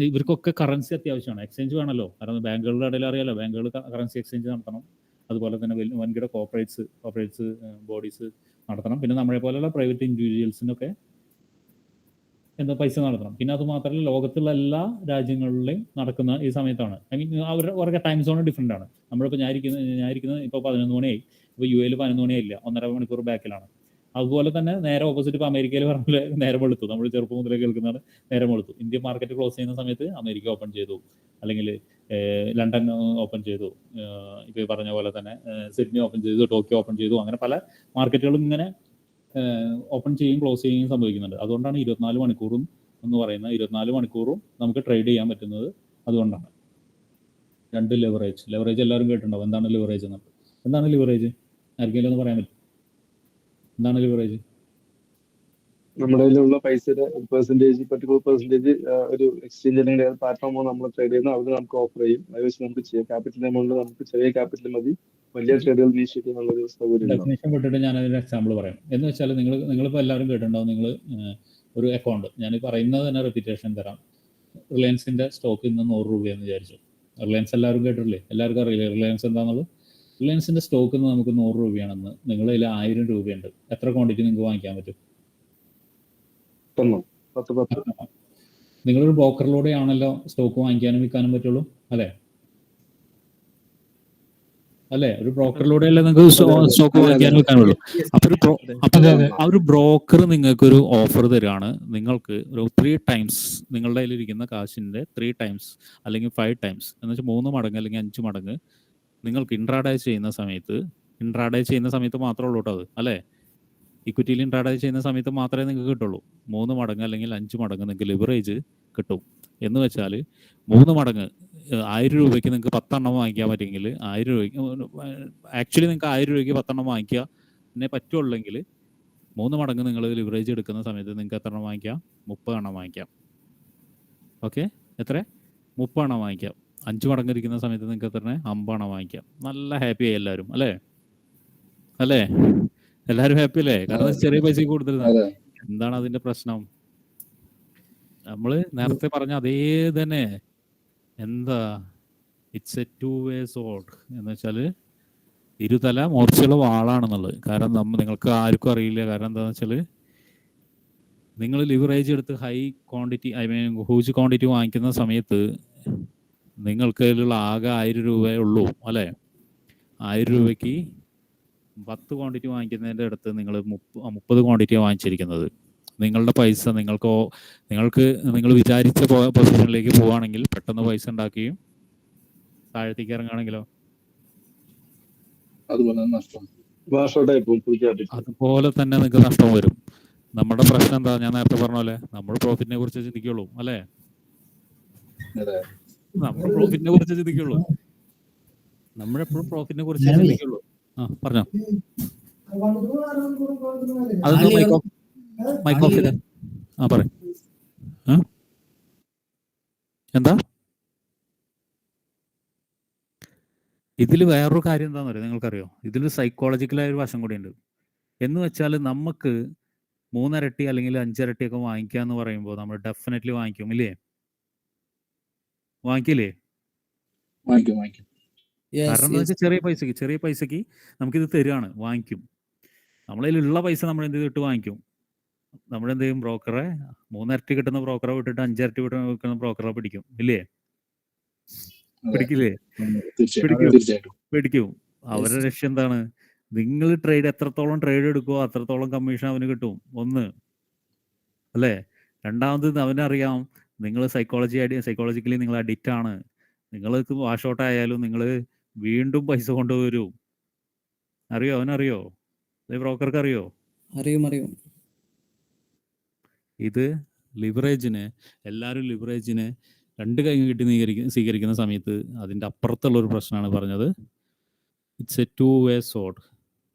ഇവർക്കൊക്കെ കറൻസി അത്യാവശ്യമാണ്. എക്സ്ചേഞ്ച് വേണമല്ലോ. കാരണം ബാങ്കുകളുടെ ഇടയിൽ അറിയാലോ, ബാങ്കുകൾ കറൻസി എക്സ്ചേഞ്ച് നടത്തണം. അതുപോലെ തന്നെ വൻകിട കോർപ്പറേറ്റ്സ് ബോഡീസ് നടത്തണം. പിന്നെ നമ്മളെ പോലെയുള്ള പ്രൈവറ്റ് ഇൻഡിവിജ്വൽസിനൊക്കെ എന്താ പൈസ നടത്തണം. പിന്നെ അത് മാത്രമല്ല, ലോകത്തുള്ള എല്ലാ രാജ്യങ്ങളിലെയും നടക്കുന്ന ഈ സമയത്താണ്. അവരുടെ ടൈം സോൺ ഡിഫറെൻ്റ് ആണ്. നമ്മളിപ്പോൾ ഞാൻ ഇരിക്കുന്നത് ഇപ്പോൾ 11 മണിയായി. ഇപ്പോൾ UAE 11 മണിയായില്ല, 1.5 മണിക്കൂർ ബാക്കിലാണ്. അതുപോലെ തന്നെ നേരെ ഓപ്പോസിറ്റ് ഇപ്പോൾ അമേരിക്കയിൽ പറഞ്ഞ നേരം വെളുത്തു. നമ്മൾ ചെറുപ്പം മുതലേ കേൾക്കുന്നതാണ് നേരം വെളുത്തു. ഇന്ത്യൻ മാർക്കറ്റ് ക്ലോസ് ചെയ്യുന്ന സമയത്ത് അമേരിക്ക ഓപ്പൺ ചെയ്തു, അല്ലെങ്കിൽ ലണ്ടൻ ഓപ്പൺ ചെയ്തു, ഇപ്പോൾ പറഞ്ഞ പോലെ തന്നെ സിഡ്നി ഓപ്പൺ ചെയ്തു, ടോക്കിയോ ഓപ്പൺ ചെയ്തു. അങ്ങനെ പല മാർക്കറ്റുകളും ഇങ്ങനെ ഓപ്പൺ ചെയ്യുകയും ക്ലോസ് ചെയ്യുകയും സംഭവിക്കുന്നുണ്ട്. അതുകൊണ്ടാണ് 24 മണിക്കൂറും എന്ന് പറയുന്നത്. 24 മണിക്കൂറും നമുക്ക് ട്രേഡ് ചെയ്യാൻ പറ്റുന്നത് അതുകൊണ്ടാണ്. 2 ലെവറേജ് എല്ലാവരും കേട്ടിട്ടുണ്ടാവും. എന്താണ് ലിവറേജ് എന്നുള്ളത്? എന്താണ് ലിവറേജ്? ആർക്കെങ്കിലും ഒന്ന് പറയാൻ പറ്റും? എന്താണ് ലിവറേജ്? നമ്മുടെ കയ്യിലുള്ള പൈസയുടെ പർട്ടിക്കുലർ പെർസെന്റേജ് ഒരു എക്സ്ചേഞ്ച് അല്ലെങ്കിൽ പ്ലാറ്റ്ഫോമോ നമ്മൾ ട്രേഡ് ചെയ്യുന്നു, അവിടെ നമുക്ക് ഓഫർ ചെയ്യും. അത് വെച്ച് നമുക്ക് ചെയ്യാം. ക്യാപിറ്റൽ എമൗണ്ട് നമുക്ക് ചെറിയ ക്യാപിറ്റൽ മതി, വലിയ ട്രേഡുകൾ ഇനീഷ്യേറ്റ് ചെയ്യാനുള്ളൊരു സൗകര്യം. ഡെഫിനേഷൻ വിട്ടിട്ട് ഞാനൊരു എക്സാമ്പിൾ പറയാം. എന്ന് വെച്ചാൽ നിങ്ങളിപ്പോൾ എല്ലാവരും കേട്ടിട്ടുണ്ടാവും. നിങ്ങൾ ഒരു അക്കൗണ്ട്, ഞാൻ പറയുന്നത് തന്നെ റിപ്പീറ്റേഷൻ തരാം. റിലയൻസിൻ്റെ സ്റ്റോക്ക് ഇന്ന് 100 രൂപയെന്ന് വിചാരിച്ചു. റിലയൻസ് എല്ലാവരും കേട്ടിട്ടില്ലേ? എല്ലാവർക്കും അറിയില്ലേ റിലയൻസ് എന്താണെന്നുള്ളത്? റിലയൻസിൻ്റെ സ്റ്റോക്ക് ഇന്ന് നമുക്ക് 100 രൂപയാണെന്ന്. നിങ്ങളുടെ കയ്യിൽ 1000 രൂപയുണ്ട്. എത്ര ക്വാണ്ടിറ്റി നിങ്ങൾക്ക് വാങ്ങിക്കാൻ പറ്റും? 10. നിങ്ങളൊരു ബ്രോക്കറിലൂടെയാണല്ലോ സ്റ്റോക്ക് വാങ്ങിക്കാനും വിൽക്കാനും പറ്റുള്ളൂ, അല്ലേ? ഒരു ബ്രോക്കറിലൂടെയല്ലേ നിങ്ങൾക്ക് സ്റ്റോക്ക് വാങ്ങിക്കാനും വിൽക്കാനുള്ളൂ. അപ്പോൾ ഒരു ബ്രോക്കർ നിങ്ങൾക്കൊരു ഓഫർ തരികയാണ്. നിങ്ങൾക്ക് ഒരു 3 times നിങ്ങളുടെ കയ്യിലിരിക്കുന്ന കാശിൻ്റെ 3 times അല്ലെങ്കിൽ 5 times എന്ന് വെച്ചാൽ 3 മടങ്ങ് അല്ലെങ്കിൽ 5 മടങ്ങ് നിങ്ങൾക്ക് ഇൻട്രാഡേ ചെയ്യുന്ന സമയത്ത് മാത്രമേ ഉള്ളൂ കേട്ടോ അത്, അല്ലേ? ഇക്വിറ്റിയിൽ ഇൻട്രാഡേ ചെയ്യുന്ന സമയത്ത് മാത്രമേ നിങ്ങൾക്ക് കിട്ടുള്ളൂ. 3 മടങ്ങ് അല്ലെങ്കിൽ 5 മടങ്ങ് നിങ്ങൾക്ക് ലിവറേജ് കിട്ടും. എന്ന് വെച്ചാൽ 3 മടങ്ങ് 1000 രൂപയ്ക്ക് നിങ്ങൾക്ക് 10 എണ്ണം വാങ്ങിക്കാൻ പറ്റുമെങ്കിൽ 1000 രൂപയ്ക്ക് ആക്ച്വലി നിങ്ങൾക്ക് 1000 രൂപയ്ക്ക് 10 എണ്ണം വാങ്ങിക്കാൻ പറ്റുള്ളെങ്കിൽ 3 മടങ്ങ് നിങ്ങൾ ലിവറേജ് എടുക്കുന്ന സമയത്ത് നിങ്ങൾക്ക് എത്ര എണ്ണം വാങ്ങിക്കാം? 30 എണ്ണം വാങ്ങിക്കാം. ഓക്കെ, എത്ര? 30 എണ്ണം വാങ്ങിക്കാം. 5 മടങ്ങ് ഇരിക്കുന്ന സമയത്ത് നിങ്ങൾക്ക് എത്ര? 50 എണ്ണം വാങ്ങിക്കാം. നല്ല ഹാപ്പി ആയി എല്ലാവരും, അല്ലേ? അല്ലേ? എല്ലാവരും ഹാപ്പി അല്ലേ? കാരണം ചെറിയ പൈസക്ക് കൊടുത്തിരുന്നത്. എന്താണ് അതിന്റെ പ്രശ്നം? നമ്മൾ നേരത്തെ പറഞ്ഞ അതേ തന്നെ. എന്താ? ഇറ്റ്സ് എ 2-way sword എന്ന് വെച്ചാൽ ഇരുതല മൂർച്ചയുള്ള വാളാണെന്നുള്ളത്. കാരണം നിങ്ങൾക്ക് ആർക്കും അറിയില്ല. കാരണം എന്താണെന്ന് വെച്ചാൽ നിങ്ങൾ ലിവറേജ് എടുത്ത് ഹൈ ക്വാണ്ടിറ്റി ഹ്യൂജ് ക്വാണ്ടിറ്റി വാങ്ങിക്കുന്ന സമയത്ത് നിങ്ങൾക്ക് അതിലുള്ള ആകെ 1000 രൂപയേ ഉള്ളൂ, അല്ലേ? 1000 രൂപയ്ക്ക് 10 ക്വാണ്ടിറ്റി വാങ്ങിക്കുന്നതിൻ്റെ അടുത്ത് നിങ്ങൾ 30 ക്വാണ്ടിറ്റിയാണ് വാങ്ങിച്ചിരിക്കുന്നത്. നിങ്ങളുടെ പൈസ നിങ്ങൾ വിചാരിച്ച പൊസിഷനിലേക്ക് പോവുകയാണെങ്കിൽ പെട്ടെന്ന് പൈസ ഉണ്ടാക്കുകയും താഴത്തേക്ക് ഇറങ്ങുകയാണെങ്കിലോ അതുപോലെ തന്നെ നിങ്ങൾക്ക് നഷ്ടം വരും. നമ്മുടെ പ്രശ്നം എന്താ? ഞാൻ നേരത്തെ പറഞ്ഞ പോലെ നമ്മൾ പ്രോഫിറ്റിനെ കുറിച്ച് ചിന്തിക്കുള്ളൂ, അല്ലേ? നമ്മൾ പ്രോഫിറ്റിനെ കുറിച്ച് ചിന്തിക്കുള്ളൂ. നമ്മളെപ്പോഴും പ്രോഫിറ്റിനെ കുറിച്ച് ചിന്തിക്കുള്ളൂ. പറഞ്ഞോ. അതൊന്ന് മൈക്ക് ഓഫ് ചെയ്ത് പറയും. എന്താ ഇതിൽ വേറൊരു കാര്യം എന്താണെന്ന് അറിയാം? നിങ്ങൾക്കറിയോ? ഇതിൽ സൈക്കോളജിക്കലായ ഒരു വശം കൂടി ഉണ്ട്. എന്ന് വെച്ചാൽ നമുക്ക് 3 ഇരട്ടി അല്ലെങ്കിൽ 5 ഇരട്ടിയൊക്കെ വാങ്ങിക്കുക എന്ന് പറയുമ്പോൾ നമ്മൾ ഡെഫിനറ്റ്ലി വാങ്ങിക്കും, ഇല്ലേ? വാങ്ങിക്കില്ലേ? കാരണം എന്താ വെച്ചാൽ ചെറിയ പൈസക്ക് നമുക്കിത് തരികയാണ്, വാങ്ങിക്കും. നമ്മളതിലുള്ള പൈസ നമ്മൾ എന്ത് ചെയ്തിട്ട് വാങ്ങിക്കും? നമ്മളെന്ത് ചെയ്യും? ബ്രോക്കറെ 3 ഇരട്ടി കിട്ടുന്ന ബ്രോക്കറെ വിട്ടിട്ട് 5 ഇരട്ടി കിട്ടുന്ന ബ്രോക്കറെ പിടിക്കും, ഇല്ലേ? പിടിക്കില്ലേ? പിടിക്കും. അവരുടെ ലക്ഷ്യം എന്താണ്? നിങ്ങൾ എത്രത്തോളം ട്രേഡ് എടുക്കുമോ അത്രത്തോളം കമ്മീഷൻ അവന് കിട്ടും. ഒന്ന്, അല്ലേ? രണ്ടാമത് അവനറിയാം നിങ്ങൾ സൈക്കോളജിക്കലി നിങ്ങൾ അഡിക്റ്റ് ആണ്. നിങ്ങൾക്ക് വാഷ് ഔട്ട് ആയാലും നിങ്ങൾ വീണ്ടും പൈസ കൊണ്ടുവരും. അറിയോ? അവനറിയോ? ബ്രോക്കർക്ക് അറിയോ? അറിയും. ഇത് എല്ലാവരും ലിവറേജിന് 2 കൈ കിട്ടി സ്വീകരിക്കുന്ന സമയത്ത് അതിൻ്റെ അപ്പുറത്തുള്ള ഒരു പ്രശ്നമാണ് പറഞ്ഞത്. It's A 2-way sword.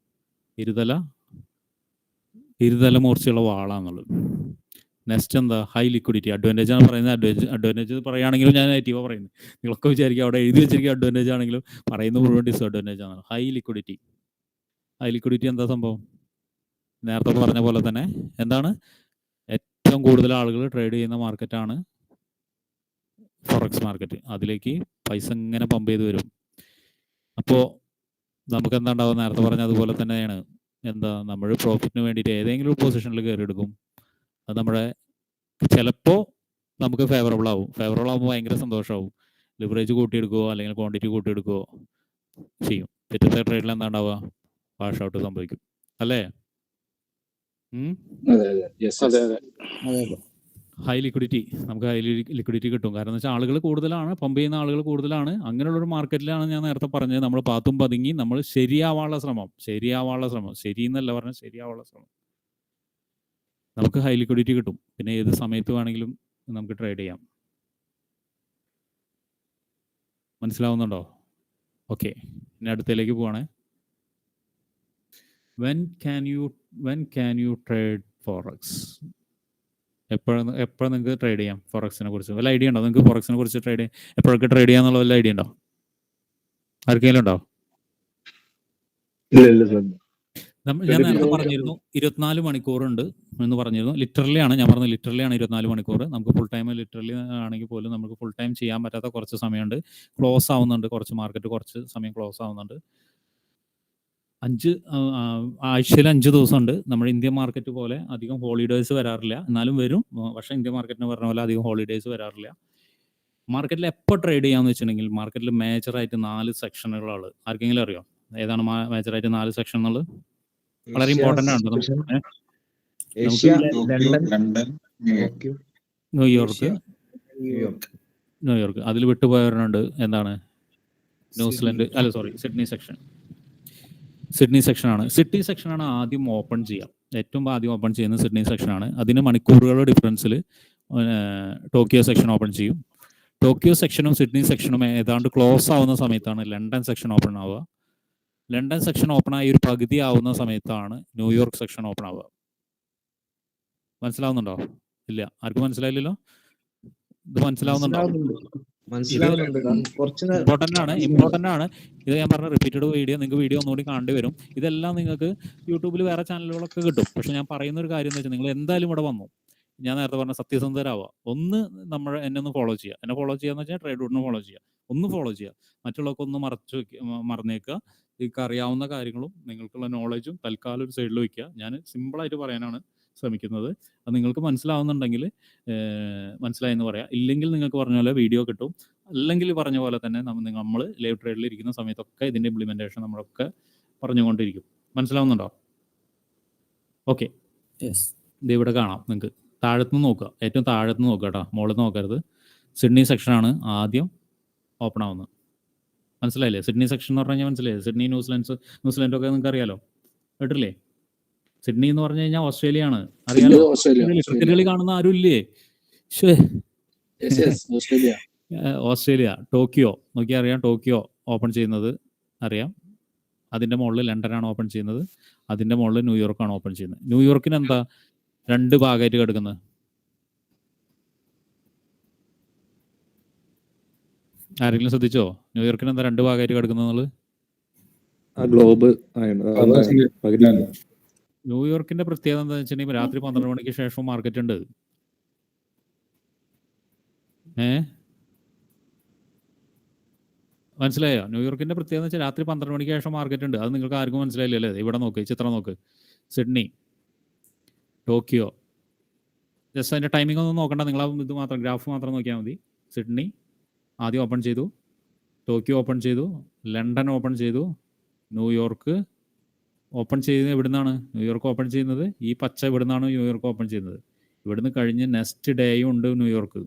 ഇരുതല മൂർച്ചയുള്ള വാളാന്നുള്ളത്. നെക്സ്റ്റ് എന്താ? High liquidity. അഡ്വാൻറ്റേജ് ആണ് പറയുന്നത്. അഡ്വാൻറ്റേജ് പറയുകയാണെങ്കിലും ഞാൻ നെഗറ്റീവാണ് പറയുന്നത്. നിങ്ങളൊക്കെ വിചാരിക്കും അവിടെ എഴുതി വെച്ചിരിക്കുക അഡ്വാൻറ്റേജ് ആണെങ്കിലും പറയുന്നത് മുഴുവൻ ഡിസ്അഡ്വാൻറ്റേജ് ആണ്. ഹൈ ലിക്വിഡിറ്റി എന്താ സംഭവം? നേരത്തെ പറഞ്ഞ പോലെ തന്നെ എന്താണ്? ഏറ്റവും കൂടുതൽ ആളുകൾ ട്രേഡ് ചെയ്യുന്ന മാർക്കറ്റാണ് ഫോറക്സ് മാർക്കറ്റ്. അതിലേക്ക് പൈസ ഇങ്ങനെ പമ്പ് ചെയ്ത് വരും. അപ്പോൾ നമുക്ക് എന്താ ഉണ്ടാവുക? നേരത്തെ പറഞ്ഞ അതുപോലെ തന്നെയാണ്. എന്താ? നമ്മൾ പ്രോഫിറ്റിന് വേണ്ടിയിട്ട് ഏതെങ്കിലും ഒരു പൊസിഷനിൽ കയറി എടുക്കും. അത് ചിലപ്പോൾ നമുക്ക് ഫേവറബിൾ ആകുമ്പോൾ ഭയങ്കര സന്തോഷമാവും. ലിവറേജ് കൂട്ടിയെടുക്കുകയോ അല്ലെങ്കിൽ ക്വാണ്ടിറ്റി കൂട്ടിയെടുക്കുകയോ ചെയ്യും. പിറ്റത്തെ ട്രേഡിൽ എന്താ ഉണ്ടാവുക? വാഷ് ഔട്ട് സംഭവിക്കും, അല്ലേ? ഹൈ ലിക്വിഡിറ്റി കിട്ടും. കാരണം എന്ന് വെച്ചാൽ ആളുകൾ കൂടുതലാണ്, പമ്പ് ചെയ്യുന്ന ആളുകൾ കൂടുതലാണ്. അങ്ങനെയുള്ളൊരു മാർക്കറ്റിലാണ് ഞാൻ നേരത്തെ പറഞ്ഞത് നമ്മൾ പാത്തും പതുങ്ങി നമ്മൾ ശരിയാവാനുള്ള ശ്രമം. ശരിയെന്നല്ല പറഞ്ഞാൽ ശരിയാവാനുള്ള ശ്രമം. നമുക്ക് ഹൈ ലിക്വിഡിറ്റി കിട്ടും. പിന്നെ ഏത് സമയത്ത് വേണമെങ്കിലും നമുക്ക് ട്രേഡ് ചെയ്യാം. മനസ്സിലാവുന്നുണ്ടോ? ഓക്കെ, ഇനി അടുത്തതിലേക്ക് പോവാണേ. when can you trade forex? എപ്പോഴും നിങ്ങൾക്ക് ട്രേഡ് ചെയ്യാം ഫോറക്സിനെ കുറിച്ച്? വല്ല ഐഡിയ ഉണ്ടോ നിങ്ങൾക്ക്? ഫോറക്സിനെ കുറിച്ച് എപ്പോഴൊക്കെ ട്രേഡ് ചെയ്യാന്നുള്ള വല്ല ഐഡിയ ഉണ്ടോ? ആർക്കെങ്കിലും ഉണ്ടോ? ഞാൻ നേരത്തെ പറഞ്ഞിരുന്നു 24 മണിക്കൂറുണ്ട് എന്ന് പറഞ്ഞിരുന്നു. ലിറ്ററലി ആണ് ഞാൻ പറഞ്ഞത്. ലിറ്ററലി ആണ് 24 മണിക്കൂർ. നമുക്ക് ഫുൾ ടൈം ലിറ്ററലി ആണെങ്കിൽ പോലും നമുക്ക് ഫുൾ ടൈം ചെയ്യാൻ പറ്റാത്ത കുറച്ച് സമയമുണ്ട്. ക്ലോസ് ആവുന്നുണ്ട് കുറച്ച് മാർക്കറ്റ്, കുറച്ച് സമയം ക്ലോസ് ആവുന്നുണ്ട്. ആഴ്ചയിൽ 5 ദിവസമുണ്ട്. നമ്മുടെ ഇന്ത്യൻ മാർക്കറ്റ് പോലെ അധികം ഹോളിഡേയ്സ് വരാറില്ല, എന്നാലും വരും. പക്ഷേ ഇന്ത്യൻ മാർക്കറ്റിന് പറഞ്ഞ പോലെ അധികം ഹോളിഡേയ്സ് വരാറില്ല. മാർക്കറ്റിൽ എപ്പോൾ ട്രേഡ് ചെയ്യാന്ന് വെച്ചിട്ടുണ്ടെങ്കിൽ മാർക്കറ്റിൽ മേജറായിട്ട് 4 സെക്ഷനുകളാണ്. ആർക്കെങ്കിലും അറിയോ ഏതാണ് മേജറായിട്ട് 4 സെക്ഷൻ എന്നുള്ളത്? വളരെ ഇമ്പോർട്ടൻ്റ് ആണ്. ന്യൂയോർക്ക് അതിൽ വിട്ടുപോയവരുണ്ട്. എന്താണ്? ന്യൂസിലൻഡ്, സിഡ്നി സെക്ഷനാണ്. സിഡ്നി സെക്ഷനാണ് ആദ്യം ഓപ്പൺ ചെയ്യുക. ഏറ്റവും ആദ്യം ഓപ്പൺ ചെയ്യുന്ന സിഡ്നി സെക്ഷനാണ്. അതിന് മണിക്കൂറുകളുടെ ഡിഫറൻസിൽ ടോക്കിയോ സെക്ഷൻ ഓപ്പൺ ചെയ്യും. ടോക്കിയോ സെക്ഷനും സിഡ്നി സെക്ഷനും ഏതാണ്ട് ക്ലോസ് ആവുന്ന സമയത്താണ് ലണ്ടൻ സെക്ഷൻ ഓപ്പൺ ആവുക. ലണ്ടൻ സെക്ഷൻ ഓപ്പൺ ആയി ഒരു പകുതി ആവുന്ന സമയത്താണ് ന്യൂയോർക്ക് സെക്ഷൻ ഓപ്പൺ ആവുക. മനസ്സിലാവുന്നുണ്ടോ? ഇല്ല, ആർക്കും മനസ്സിലായില്ലല്ലോ. ഇത് മനസ്സിലാവുന്നുണ്ടോ? ഇമ്പോർട്ടൻ്റ് ആണ്. ഇത് ഞാൻ പറഞ്ഞ റിപ്പീറ്റഡ് വീഡിയോ, നിങ്ങൾക്ക് വീഡിയോ ഒന്നുകൂടി കാണേണ്ടി വരും. ഇതെല്ലാം നിങ്ങൾക്ക് യൂട്യൂബിൽ വേറെ ചാനലുകളൊക്കെ കിട്ടും. പക്ഷെ ഞാൻ പറയുന്ന ഒരു കാര്യം എന്ന് വെച്ചാൽ, നിങ്ങൾ എന്തായാലും ഇവിടെ വന്നു, ഞാൻ നേരത്തെ പറഞ്ഞ സത്യസന്ധരാവുക. ഒന്ന് എന്നെ ഒന്ന് ഫോളോ ചെയ്യുക. എന്നെ ഫോളോ ചെയ്യാന്ന് വെച്ചാൽ ട്രേഡ് റൂട്ടിനെ ഫോളോ ചെയ്യുക. ഒന്ന് ഫോളോ ചെയ്യുക. മറ്റുള്ളവർക്ക് ഒന്ന് മറന്നേക്കുക. നിങ്ങൾക്ക് അറിയാവുന്ന കാര്യങ്ങളും നിങ്ങൾക്കുള്ള നോളജും തൽക്കാലം ഒരു സൈഡിൽ വയ്ക്കുക. ഞാൻ സിമ്പിളായിട്ട് പറയാനാണ് ശ്രമിക്കുന്നത്. അത് നിങ്ങൾക്ക് മനസ്സിലാവുന്നുണ്ടെങ്കിൽ മനസ്സിലായെന്ന് പറയാം. ഇല്ലെങ്കിൽ നിങ്ങൾക്ക് പറഞ്ഞ പോലെ വീഡിയോ കിട്ടും. അല്ലെങ്കിൽ പറഞ്ഞ പോലെ തന്നെ നമ്മൾ ലൈവ് ട്രേഡിൽ ഇരിക്കുന്ന സമയത്തൊക്കെ ഇതിൻ്റെ ഇംപ്ലിമെൻറ്റേഷൻ നമ്മളൊക്കെ പറഞ്ഞുകൊണ്ടിരിക്കും. മനസ്സിലാവുന്നുണ്ടോ? ഓക്കെ, ഇത് ഇവിടെ കാണാം. നിങ്ങൾക്ക് താഴത്തുനിന്ന് നോക്കുക, ഏറ്റവും താഴത്തുനിന്ന് നോക്കുക കേട്ടോ, മുകളിൽ നിന്ന് നോക്കരുത്. സിഡ്നി സെക്ഷനാണ് ആദ്യം ഓപ്പൺ ആവുന്നത്. മനസ്സിലായില്ലേ? സിഡ്നി സെക്ഷൻ എന്ന് പറഞ്ഞു കഴിഞ്ഞാൽ മനസ്സിലായില്ലേ? സിഡ്നി ന്യൂസിലൻഡൊക്കെ നിങ്ങൾക്ക് അറിയാലോ, കേട്ടില്ലേ? സിഡ്നി എന്ന് പറഞ്ഞു കഴിഞ്ഞാൽ ഓസ്ട്രേലിയ ആണ്, അറിയാലോ. ക്രിക്കറ്റ് കളി കാണുന്ന ആരും ഇല്ലേ? ഓസ്ട്രേലിയ. ടോക്കിയോ നോക്കിയാൽ അറിയാം. ടോക്കിയോ ഓപ്പൺ ചെയ്യുന്നത് അറിയാം. അതിൻ്റെ മുകളിൽ ലണ്ടനാണ് ഓപ്പൺ ചെയ്യുന്നത്. അതിൻ്റെ മുകളിൽ ന്യൂയോർക്കാണ് ഓപ്പൺ ചെയ്യുന്നത്. ന്യൂയോർക്കിന് എന്താ 2 ഭാഗമായിട്ട് കിടക്കുന്നത്? ആരെങ്കിലും ശ്രദ്ധിച്ചോ? ന്യൂയോർക്കിന് എന്താ 2 ഭാഗമായിട്ട് കിടക്കുന്നത്? ഗ്ലോബ് ന്യൂയോർക്കിന്റെ പ്രത്യേകത എന്താ വെച്ചിട്ടുണ്ടെങ്കിൽ രാത്രി 12 മണിക്ക് ശേഷം മാർക്കറ്റ് ഉണ്ട്. മനസ്സിലായോ? ന്യൂയോർക്കിന്റെ പ്രത്യേകത എന്ന് വെച്ചാൽ രാത്രി 12 മണിക്ക് ശേഷം മാർക്കറ്റ് ഉണ്ട്. അത് നിങ്ങൾക്ക് ആർക്കും മനസ്സിലായില്ലേ? ഇവിടെ നോക്ക്, ചിത്രം നോക്ക്. Sydney, Tokyo. ജസ്റ്റ് അതിന്റെ ടൈമിംഗ് ഒന്നും നോക്കണ്ട, നിങ്ങൾ ഇത് മാത്രം, ഗ്രാഫ് മാത്രം നോക്കിയാൽ മതി. സിഡ്നി ആദ്യം ഓപ്പൺ ചെയ്തു, ടോക്കിയോ ഓപ്പൺ ചെയ്തു, ലണ്ടൻ ഓപ്പൺ ചെയ്തു, ന്യൂയോർക്ക് ഓപ്പൺ ചെയ്യുന്നത് എവിടുന്നാണ്? ന്യൂയോർക്ക് ഓപ്പൺ ചെയ്യുന്നത് ഈ പച്ച ഇവിടുന്നാണ് ന്യൂയോർക്ക് ഓപ്പൺ ചെയ്യുന്നത്. ഇവിടുന്ന് കഴിഞ്ഞ് നെക്സ്റ്റ് ഡേയും ഉണ്ട് ന്യൂയോർക്ക്.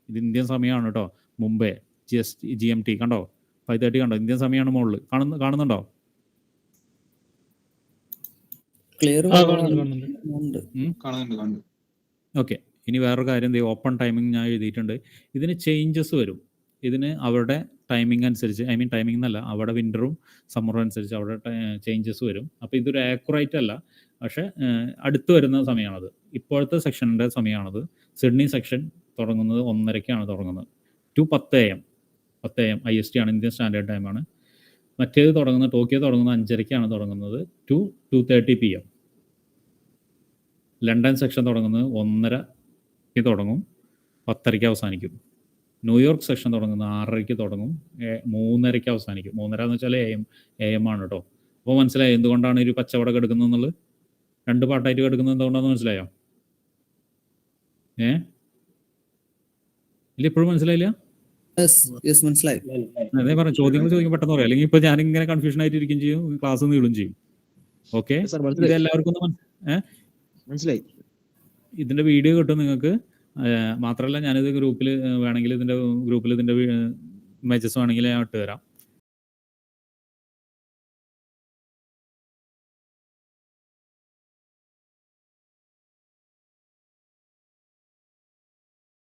ഇത് ഇന്ത്യൻ സമയമാണ് കേട്ടോ. മുംബൈ GMT കണ്ടോ, 5:30 കണ്ടോ, ഇന്ത്യൻ സമയമാണ് മുകളിൽ. കാണുന്നുണ്ടോ? ഓക്കെ. ഇനി വേറൊരു കാര്യം, ഓപ്പൺ ടൈമിംഗ് ഞാൻ എഴുതിയിട്ടുണ്ട്. ഇതിന് ചേഞ്ചസ് വരും. ഇതിന് അവരുടെ ടൈമിംഗ് അനുസരിച്ച്, ടൈമിംഗ് എന്നല്ല, അവിടെ വിൻ്ററും സമ്മറും അനുസരിച്ച് അവിടെ ചേഞ്ചസ് വരും. അപ്പോൾ ഇതൊരു ആക്യുറേറ്റ് അല്ല, പക്ഷേ അടുത്ത് വരുന്ന സമയമാണത്. ഇപ്പോഴത്തെ സെക്ഷൻ്റെ സമയമാണത്. സിഡ്നി സെക്ഷൻ തുടങ്ങുന്നത് 1:30 തുടങ്ങുന്നത്. 10 AM IST ആണ്, ഇന്ത്യൻ സ്റ്റാൻഡേർഡ് ടൈമാണ്. മറ്റേത് തുടങ്ങുന്നത്, ടോക്കിയോ തുടങ്ങുന്നത് 5:30 തുടങ്ങുന്നത്, 2:30 PM. ലണ്ടൻ സെക്ഷൻ തുടങ്ങുന്നത് 1:30 തുടങ്ങും, 10:30 അവസാനിക്കും. ന്യൂയോർക്ക് സെക്ഷൻ തുടങ്ങുന്നത് 6:30 തുടങ്ങും, 3:30 അവസാനിക്കും. 3:30 എന്ന് വെച്ചാൽ AM ആണ് കേട്ടോ. അപ്പോൾ മനസ്സിലായി എന്തുകൊണ്ടാണ് ഒരു പച്ചവട കിടക്കുന്നത് എന്നുള്ളത്? 2 പാർട്ടായിട്ട് കിടക്കുന്നത് എന്തുകൊണ്ടാണെന്ന് മനസ്സിലായോ? ഇല്ല, ഇപ്പോഴും മനസ്സിലായില്ല? മനസ്സിലായി. അതേ പറഞ്ഞു, ചോദ്യങ്ങൾ ചോദിക്കാൻ പെട്ടെന്ന് പറയാം, അല്ലെങ്കിൽ ഇപ്പൊ ഞാനിങ്ങനെ കൺഫ്യൂഷൻ ആയിട്ട് ഇരിക്കുകയും ചെയ്യും, ക്ലാസ് നീളും ചെയ്യും. ഓക്കെ, ഇത് എല്ലാവർക്കും മനസ്സിലായി. ഇതിന്റെ വീഡിയോ കിട്ടും നിങ്ങൾക്ക്. മാത്രമല്ല ഞാനിത് ഗ്രൂപ്പിൽ വേണമെങ്കിൽ ഇതിന്റെ ഇമേജസ് വേണമെങ്കിൽ ഞാൻ ഇട്ട് തരാം.